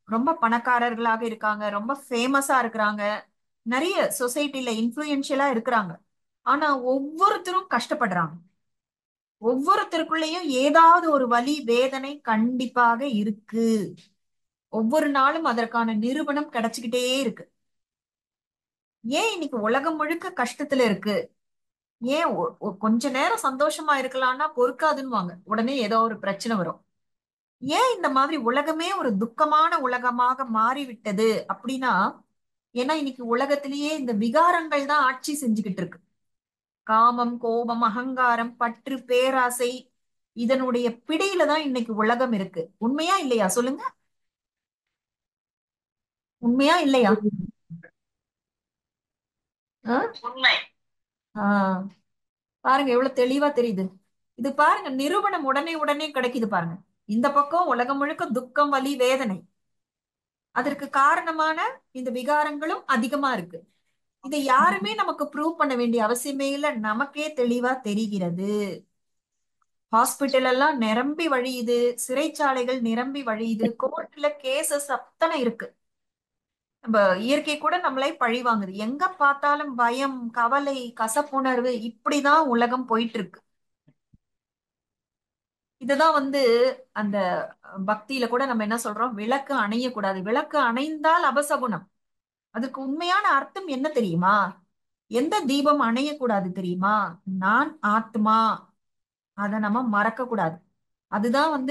ரொம்ப பணக்காரர்களாக இருக்காங்க, ரொம்ப ஃபேமஸா இருக்கிறாங்க, நிறைய சொசைட்டில இன்ஃப்ளூயன்ஷியலா இருக்கிறாங்க. ஆனா ஒவ்வொருத்தரும் கஷ்டப்படுறாங்க. ஒவ்வொருத்தருக்குள்ளேயும் ஏதாவது ஒரு வலி வேதனை கண்டிப்பாக இருக்கு. ஒவ்வொரு நாளும் அதற்கான நிரூபணம் கிடைச்சுக்கிட்டே இருக்கு. ஏன் இன்னைக்கு உலகம் முழுக்க கஷ்டத்துல இருக்கு? ஏன் கொஞ்ச நேரம் சந்தோஷமா இருக்கலாம்னா பொறுக்காதுன்னுவாங்க, உடனே ஏதோ ஒரு பிரச்சனை வரும். ஏன் இந்த மாதிரி உலகமே ஒரு துக்கமான உலகமாக மாறிவிட்டது அப்படின்னா, ஏன்னா இன்னைக்கு உலகத்திலேயே இந்த விகாரங்கள் தான் ஆட்சி செஞ்சுக்கிட்டு இருக்கு. காமம், கோபம், அகங்காரம், பற்று, பேராசை, இதனுடைய பிடியில தான் இன்னைக்கு உலகம் இருக்கு. உண்மையா இல்லையா? சொல்லுங்க, உண்மையா இல்லையா? ஆ? உண்மை. ஆஹ் பாருங்க எவ்வளவு தெளிவா தெரியுது. இது பாருங்க, நிரூபணம் உடனே உடனே கிடைக்குது பாருங்க. இந்த பக்கம் உலகம் முழுக்க துக்கம், வலி, வேதனை, அதற்கு காரணமான இந்த விகாரங்களும் அதிகமா இருக்கு. இதை யாருமே நமக்கு ப்ரூவ் பண்ண வேண்டிய அவசியமே இல்ல, நமக்கே தெளிவா தெரிகிறது. ஹாஸ்பிட்டல் எல்லாம் நிரம்பி வழியுது, சிறைச்சாலைகள் நிரம்பி வழியுது, கோர்ட்ல கேசஸ் அத்தனை இருக்கு. நம்ம இயற்கை கூட நம்மளை பழி வாங்குது. எங்க பார்த்தாலும் பயம், கவலை, கசப்புணர்வு, இப்படிதான் உலகம் போயிட்டு இருக்கு. இதுதான் அந்த பக்தியில கூட நம்ம என்ன சொல்றோம்? விளக்கு அணையக்கூடாது. விளக்கு அணைந்தால் அபசகுணம். அதுக்கு உண்மையான அர்த்தம் என்ன தெரியுமா? எந்த தீபம் அணையக்கூடாது தெரியுமா? நான் ஆத்மா, அதை நம்ம மறக்க கூடாது. அதுதான்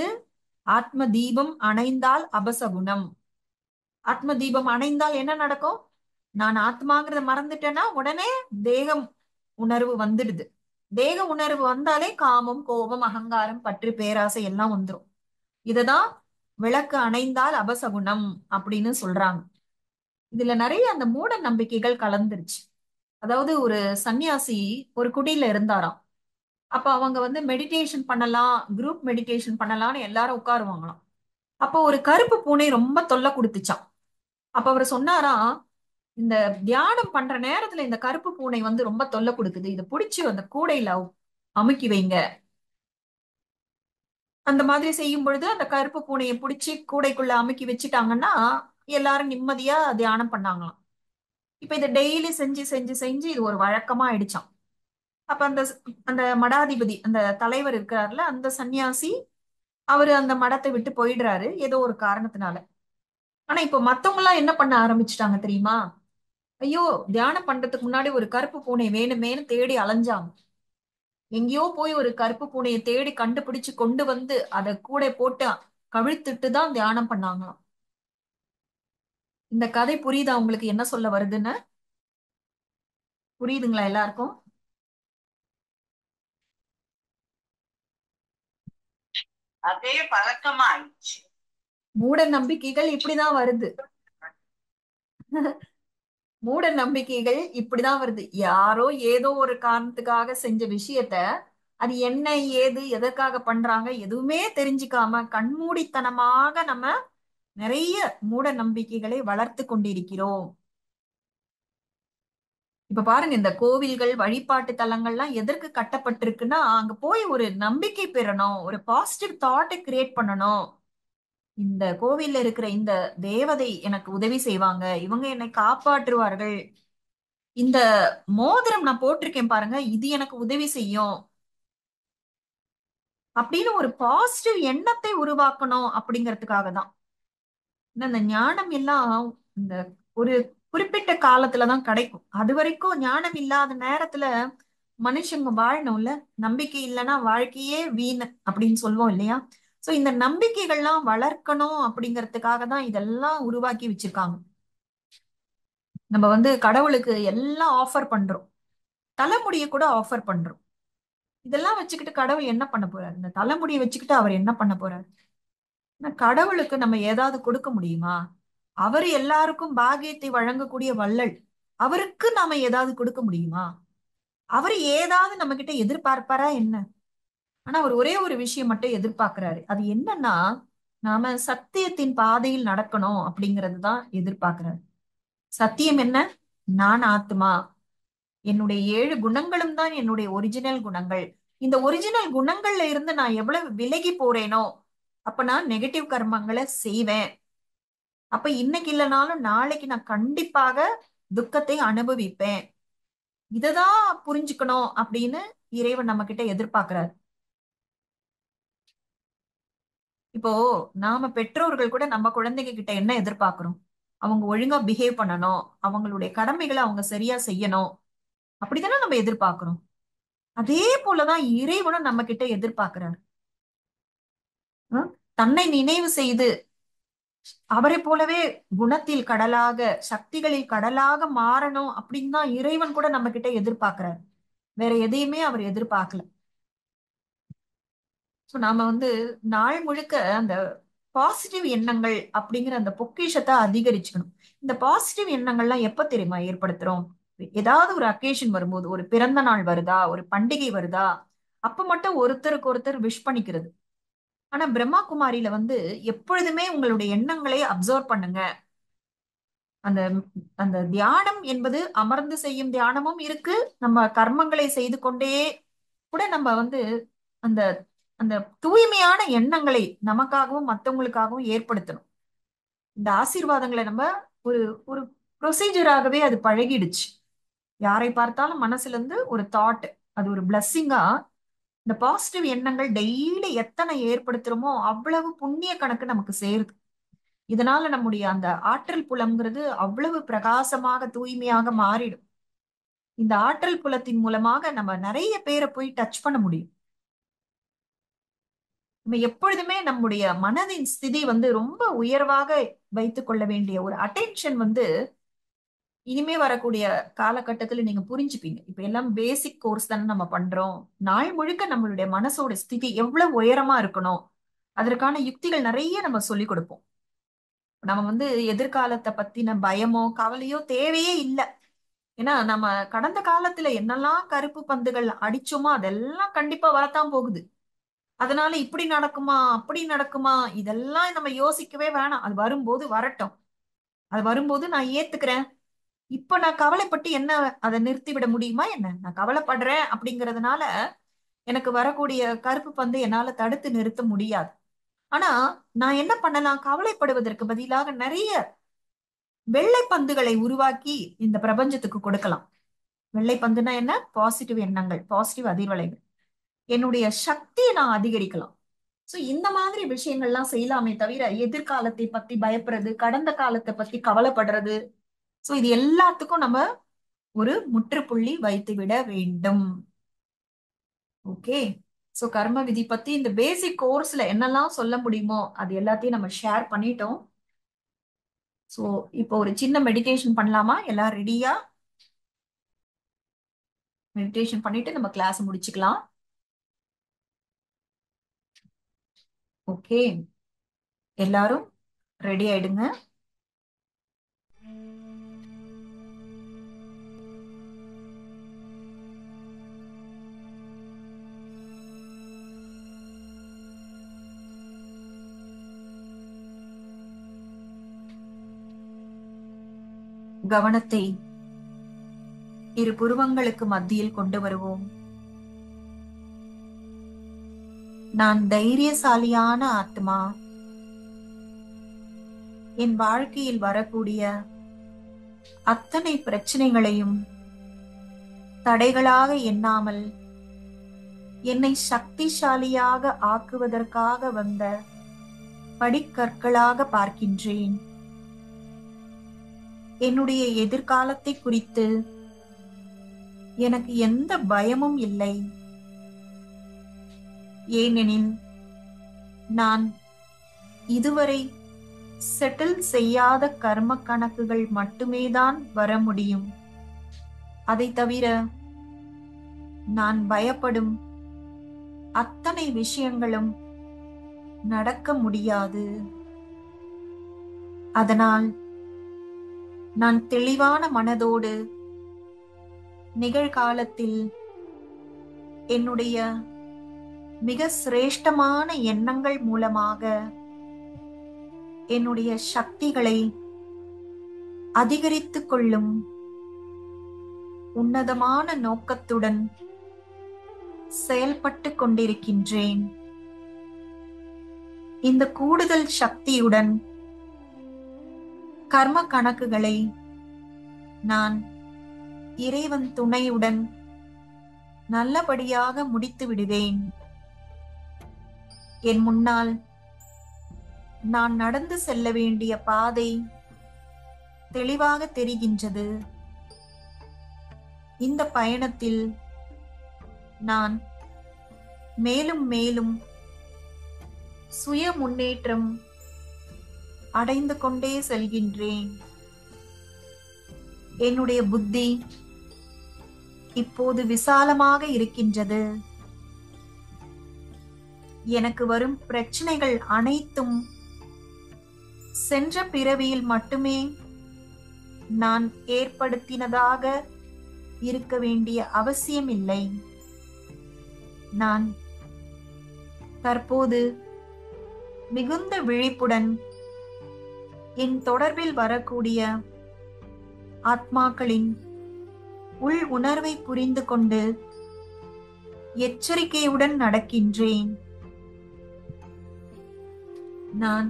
ஆத்ம தீபம் அணைந்தால் அபசகுணம். ஆத்ம தீபம் அணைந்தால் என்ன நடக்கும்? நான் ஆத்மாங்கிறத மறந்துட்டேன்னா உடனே தேகம் உணர்வு வந்துடுது. தேக உணர்வு வந்தாலே காமம், கோபம், அகங்காரம், பற்று, பேராசை எல்லாம் வந்துடும். இததான் விளக்கு அணைந்தால் அபசகுணம் அப்படின்னு சொல்றாங்க. இதுல நிறைய அந்த மூட நம்பிக்கைகள் கலந்துருச்சு. அதாவது ஒரு சன்னியாசி ஒரு குடியில இருந்தாராம். அப்ப அவங்க வந்து மெடிடேஷன் பண்ணலாம், குரூப் மெடிடேஷன் பண்ணலாம்னு எல்லாரும் உட்காருவாங்களாம். அப்போ ஒரு கருப்பு பூனை ரொம்ப தொல்லை கொடுத்துச்சான். அப்ப அவர் சொன்னாராம், இந்த தியானம் பண்ற நேரத்துல இந்த கருப்பு பூனை வந்து ரொம்ப தொல்லை கொடுக்குது, இதை பிடிச்சு அந்த கூடையில அமுக்கி வைங்க. அந்த மாதிரி செய்யும் பொழுது அந்த கருப்பு பூனையை பிடிச்சி கூடைக்குள்ள அமுக்கி வச்சுட்டாங்கன்னா எல்லாரும் நிம்மதியா தியானம் பண்ணாங்களாம். இப்ப இதை டெய்லி செஞ்சு செஞ்சு செஞ்சு இது ஒரு வழக்கமா ஆயிடுச்சாம். அப்ப அந்த அந்த மடாதிபதி, அந்த தலைவர் இருக்கிறார்ல, அந்த சன்னியாசி, அவரு அந்த மடத்தை விட்டு போயிடுறாரு ஏதோ ஒரு காரணத்தினால. ஆனா இப்ப மத்தவங்க எல்லாம் என்ன பண்ண ஆரம்பிச்சுட்டாங்க தெரியுமா? ஐயோ, தியானம் பண்றதுக்கு முன்னாடி ஒரு கருப்பு பூனை வேணுமேன்னு தேடி அலைஞ்சாங்க. எங்கேயோ போய் ஒரு கருப்பு பூனையை தேடி கண்டுபிடிச்சு கொண்டு வந்து அதை கூட போட்டு கவிழ்த்துட்டு தான் தியானம் பண்ணாங்களாம். இந்த கதை புரியுதா உங்களுக்கு என்ன சொல்ல வருதுன்னு? புரியுதுங்களா எல்லாருக்கும்? அதே பழக்கமா ஆயிடுச்சு. மூட நம்பிக்கைகள் இப்படிதான் வருது. மூட நம்பிக்கைகள் இப்படிதான் வருது. யாரோ ஏதோ ஒரு காரணத்துக்காக செஞ்ச விஷயத்த, அது என்ன ஏது எதற்காக பண்றாங்க எதுவுமே தெரிஞ்சுக்காம கண்மூடித்தனமாக நம்ம நிறைய மூட நம்பிக்கைகளை வளர்த்து கொண்டிருக்கிறோம். இப்ப பாருங்க, இந்த கோவில்கள் வழிபாட்டு தலங்கள்லாம் எதற்கு கட்டப்பட்டிருக்குன்னா, அங்க போய் ஒரு நம்பிக்கை பெறணும், ஒரு பாசிட்டிவ் தாட்டை கிரியேட் பண்ணணும். இந்த கோவில்ல இருக்கிற இந்த தேவதை எனக்கு உதவி செய்வாங்க, இவங்க என்னை காப்பாற்றுவார்கள், இந்த மோதிரம் நான் போட்டிருக்கேன் பாருங்க, இது எனக்கு உதவி செய்யும் அப்படின்னு ஒரு பாசிட்டிவ் எண்ணத்தை உருவாக்கணும் அப்படிங்கிறதுக்காக தான். இந்த ஞானம் எல்லாம் இந்த ஒரு குறிப்பிட்ட காலத்துலதான் கிடைக்கும். அது வரைக்கும் ஞானம் இல்லாத நேரத்துல மனுஷங்க வாழணும்ல. நம்பிக்கை இல்லைன்னா வாழ்க்கையே வீண் அப்படின்னு சொல்லுவோம் இல்லையா? சோ இந்த நம்பிக்கைகள்லாம் வளர்க்கணும் அப்படிங்கிறதுக்காக தான் இதெல்லாம் உருவாக்கி வச்சிருக்காங்க. நம்ம வந்து கடவுளுக்கு எல்லாம் ஆஃபர் பண்றோம், தலைமுடியை கூட ஆஃபர் பண்றோம். இதெல்லாம் வச்சுக்கிட்டு கடவுள் என்ன பண்ண போறாரு? இந்த தலைமுடியை வச்சுக்கிட்டு அவர் என்ன பண்ண போறாரு? கடவுளுக்கு நம்ம ஏதாவது கொடுக்க முடியுமா? அவர் எல்லாருக்கும் பாக்கியத்தை வழங்கக்கூடிய வள்ளல். அவருக்கு நாம ஏதாவது கொடுக்க முடியுமா? அவர் ஏதாவது நம்ம கிட்ட எதிர்பார்ப்பாரா என்ன? ஆனா அவர் ஒரே ஒரு விஷயம் மட்டும் எதிர்பார்க்கிறாரு. அது என்னன்னா, நாம சத்தியத்தின் பாதையில் நடக்கணும் அப்படிங்கிறது தான் எதிர்பார்க்கிறாரு. சத்தியம் என்ன? நான் ஆத்மா. என்னுடைய 7 குணங்களும் தான் என்னுடைய ஒரிஜினல் குணங்கள். இந்த ஒரிஜினல் குணங்கள்ல இருந்து நான் எவ்வளவு விலகி போறேனோ அப்ப நான் நெகட்டிவ் கர்மங்களை செய்வேன். அப்ப இன்னைக்கு இல்லைனாலும் நாளைக்கு நான் கண்டிப்பாக துக்கத்தை அனுபவிப்பேன். இததான் புரிஞ்சுக்கணும் அப்படின்னு இறைவன் நம்ம கிட்ட எதிர்பார்க்கிறார். இப்போ நாம பெற்றோர்கள் கூட நம்ம குழந்தைங்க கிட்ட என்ன எதிர்பார்க்கிறோம்? அவங்க ஒழுங்கா பிஹேவ் பண்ணணும், அவங்களுடைய கடமைகளை அவங்க சரியா செய்யணும், அப்படித்தானே நம்ம எதிர்பார்க்கிறோம். அதே போலதான் இறைவனும் நம்ம கிட்ட எதிர்பார்க்கிறார். ஹம்? தன்னை நினைவு செய்து அவரை போலவே குணத்தில் கடலாக, சக்திகளில் கடலாக மாறணும் அப்படின்னு தான் இறைவன் கூட நம்ம கிட்ட எதிர்பார்க்கிறார். வேற எதையுமே அவர் எதிர்பார்க்கல. சோ நாம வந்து நாள் முழுக்க அந்த பாசிட்டிவ் எண்ணங்கள் அப்படிங்கிற அந்த பொக்கிஷத்தை அதிகரிச்சுக்கணும். இந்த பாசிட்டிவ் எண்ணங்கள்லாம் எப்ப தெரியுமா ஏற்படுத்துறோம்? ஏதாவது ஒரு அக்கேஷன் வரும்போது, ஒரு பிறந்த நாள் வருதா, ஒரு பண்டிகை வருதா, அப்ப மட்டும் ஒருத்தருக்கு ஒருத்தர் விஷ் பண்ணிக்கிறது. ஆனா பிரம்மா குமாரியில வந்து எப்பொழுதுமே உங்களுடைய எண்ணங்களை அப்சர்வ் பண்ணுங்க. அந்த அந்த தியானம் என்பது அமர்ந்து செய்யும் தியானமும் இருக்கு. நம்ம கர்மங்களை செய்து கொண்டே கூட நம்ம வந்து அந்த அந்த தூய்மையான எண்ணங்களை நமக்காகவும் மத்தவங்களுக்காகவும் ஏற்படுத்தணும். இந்த ஆசீர்வாதங்களை நம்ம ஒரு ஒரு ப்ரொசீஜராகவே அது பழகிடுச்சு. யாரை பார்த்தாலும் மனசுல இருந்து ஒரு தாட், அது ஒரு பிளஸ்ஸிங்கா. இந்த பாசிட்டிவ் எண்ணங்கள் டெய்லி எத்தனை ஏற்படுத்துறோமோ அவ்வளவு புண்ணிய கணக்கு நமக்கு சேருது. இதனால நம்முடைய அந்த ஆற்றல் புலம்ங்கிறது அவ்வளவு பிரகாசமாக தூய்மையாக மாறிடும். இந்த ஆற்றல் புலத்தின் மூலமாக நம்ம நிறைய பேரை போய் டச் பண்ண முடியும். நம்ம எப்பொழுதுமே நம்முடைய மனதின் ஸ்திதி வந்து ரொம்ப உயர்வாக வைத்துக் கொள்ள வேண்டிய ஒரு அட்டென்ஷன் வந்து இனிமே வரக்கூடிய காலகட்டத்துல நீங்க புரிஞ்சுப்பீங்க. இப்ப எல்லாம் பேசிக் கோர்ஸ் தானே நம்ம பண்றோம். நாள் முழுக்க நம்மளுடைய மனசோட ஸ்திதி எவ்வளவு உயரமா இருக்கணும், அதற்கான யுக்திகள் நிறைய நம்ம சொல்லி கொடுப்போம். நம்ம வந்து எதிர்காலத்தை பத்தின பயமோ கவலையோ தேவையே இல்லை. ஏன்னா நம்ம கடந்த காலத்துல என்னெல்லாம் கருப்பு பந்துகள் அடிச்சோமோ அதெல்லாம் கண்டிப்பா வரத்தான் போகுது. அதனால இப்படி நடக்குமா அப்படி நடக்குமா இதெல்லாம் நம்ம யோசிக்கவே வேணாம். அது வரும்போது வரட்டும். அது வரும்போது நான் ஏத்துக்கிறேன். இப்ப நான் கவலைப்பட்டு என்ன அதை நிறுத்தி விட முடியுமா என்ன? நான் கவலைப்படுறேன் அப்படிங்கறதுனால எனக்கு வரக்கூடிய கருப்பு பந்து என்னால தடுத்து நிறுத்த முடியாது. ஆனா நான் என்ன பண்ணலாம்? கவலைப்படுவதற்கு பதிலாக நிறைய வெள்ளை பந்துகளை உருவாக்கி இந்த பிரபஞ்சத்துக்கு கொடுக்கலாம். வெள்ளை பந்துனா என்ன? பாசிட்டிவ் எண்ணங்கள், பாசிட்டிவ் அதிர்வலைகள். என்னுடைய சக்தியை நான் அதிகரிக்கலாம். சோ இந்த மாதிரி விஷயங்கள்லாம் செய்யலாமே தவிர எதிர்காலத்தை பத்தி பயப்படுறது, கடந்த காலத்தை பத்தி கவலைப்படுறது, சோ இது எல்லாத்துக்கும் நம்ம ஒரு முற்றுப்புள்ளி வைத்து விட வேண்டும். ஓகே. சோ கர்ம விதி பத்தி இந்த பேசிக் கோர்ஸ்ல என்னெல்லாம் சொல்ல முடியுமோ அது எல்லாத்தையும் நம்ம ஷேர் பண்ணிட்டோம். சோ இப்போ ஒரு சின்ன மெடிடேஷன் பண்ணலாமா? எல்லாம் ரெடியா? மெடிடேஷன் பண்ணிட்டு நம்ம கிளாஸ் முடிச்சுக்கலாம். ஓகே, எல்லாரும் ரெடி ஆயிடுங்க. கவனத்தை இரு புருவங்களுக்கு மத்தியில் கொண்டு வருவோம். நான் தைரியசாலியான ஆத்மா. என் வாழ்க்கையில் வரக்கூடிய அத்தனை பிரச்சனைகளையும் தடைகளாக எண்ணாமல் என்னை சக்திசாலியாக ஆக்குவதற்காக வந்த படிக்கற்களாக பார்க்கின்றேன். என்னுடைய எதிர்காலத்தை குறித்து எனக்கு எந்த பயமும் இல்லை. ஏனெனில் நான் இதுவரை செட்டில் செய்யாத கர்ம கணக்குகள் மட்டுமேதான் வர முடியும். அதை தவிர நான் பயப்படும் அத்தனை விஷயங்களும் நடக்க முடியாது. அதனால் நான் தெளிவான மனதோடு நிகழ்காலத்தில் என்னுடைய மிக சிரேஷ்டமான எண்ணங்கள் மூலமாக என்னுடைய சக்திகளை அதிகரித்துக் கொள்ளும் உன்னதமான நோக்கத்துடன் செயல்பட்டு கொண்டிருக்கின்றேன். இந்த கூடுதல் சக்தியுடன் கர்ம கணக்குகளை நான் இறைவன் துணையுடன் நல்லபடியாக முடித்து விடுவேன். என் முன்னால் நான் நடந்து செல்ல வேண்டிய பாதை தெளிவாக தெரிகின்றது. இந்த பயணத்தில் நான் மேலும் மேலும் சுய முன்னேற்றம் அடைந்து கொண்டே செல்கின்றேன். என்னுடைய புத்தி இப்போது விசாலமாக இருக்கின்றது. எனக்கு வரும் பிரச்சனைகள் அனைத்தும் சென்ற பிறவியில் மட்டுமே நான் ஏற்படுத்தினதாக இருக்க வேண்டிய அவசியம் இல்லை. நான் தற்போது மிகுந்த விழிப்புடன் என் தொடர்பில் வரக்கூடிய ஆத்மாக்களின் உள் உணர்வை புரிந்து கொண்டு எச்சரிக்கையுடன் நடக்கின்றேன். நான்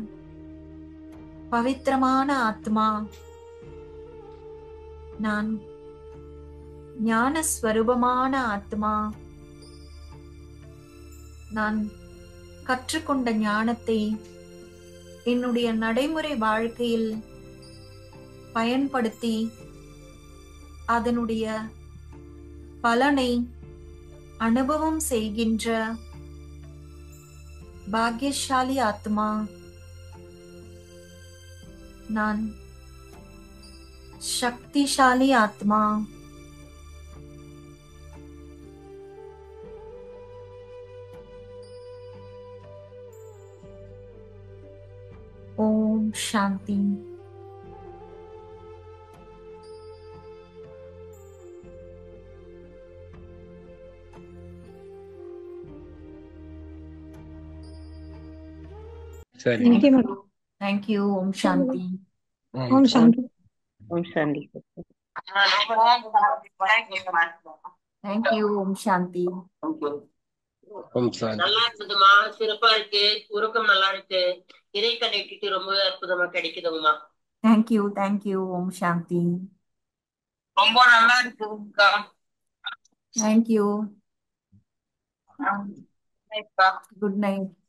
பவித்திரமான ஆத்மா. நான் ஞான ஸ்வரூபமான ஆத்மா. நான் கற்றுக்கொண்ட ஞானத்தை என்னுடைய நடைமுறை வாழ்க்கையில் பயன்படுத்தி அதனுடைய பலனை அனுபவம் செய்கின்ற பாக்கியசாலி ஆத்மா. நான் சக்திசாலி ஆத்மா. ஓம் சாந்தி. சரி தேங்க்யூ மேடம். தேங்க்யூ. ஓம் சாந்தி. ஓம் சாந்தி. ஓம் சாந்தி. தேங்க்யூ. ஓம் சாந்தி. ஓம் சாந்தி. நல்லா இருக்குதுமா, சிறப்பா இருக்கு, உருக்கம் நல்லா இருக்கு. இறை கனெக்டிவிட்டி ரொம்ப அற்புதமா கிடைக்குதுங்கம்மா. தேங்க்யூ. தேங்க்யூ. ஓம் சாந்தி. ரொம்ப நல்லா இருக்குங்கக்கா. தேங்க்யூ. சரிப்பா. Good night.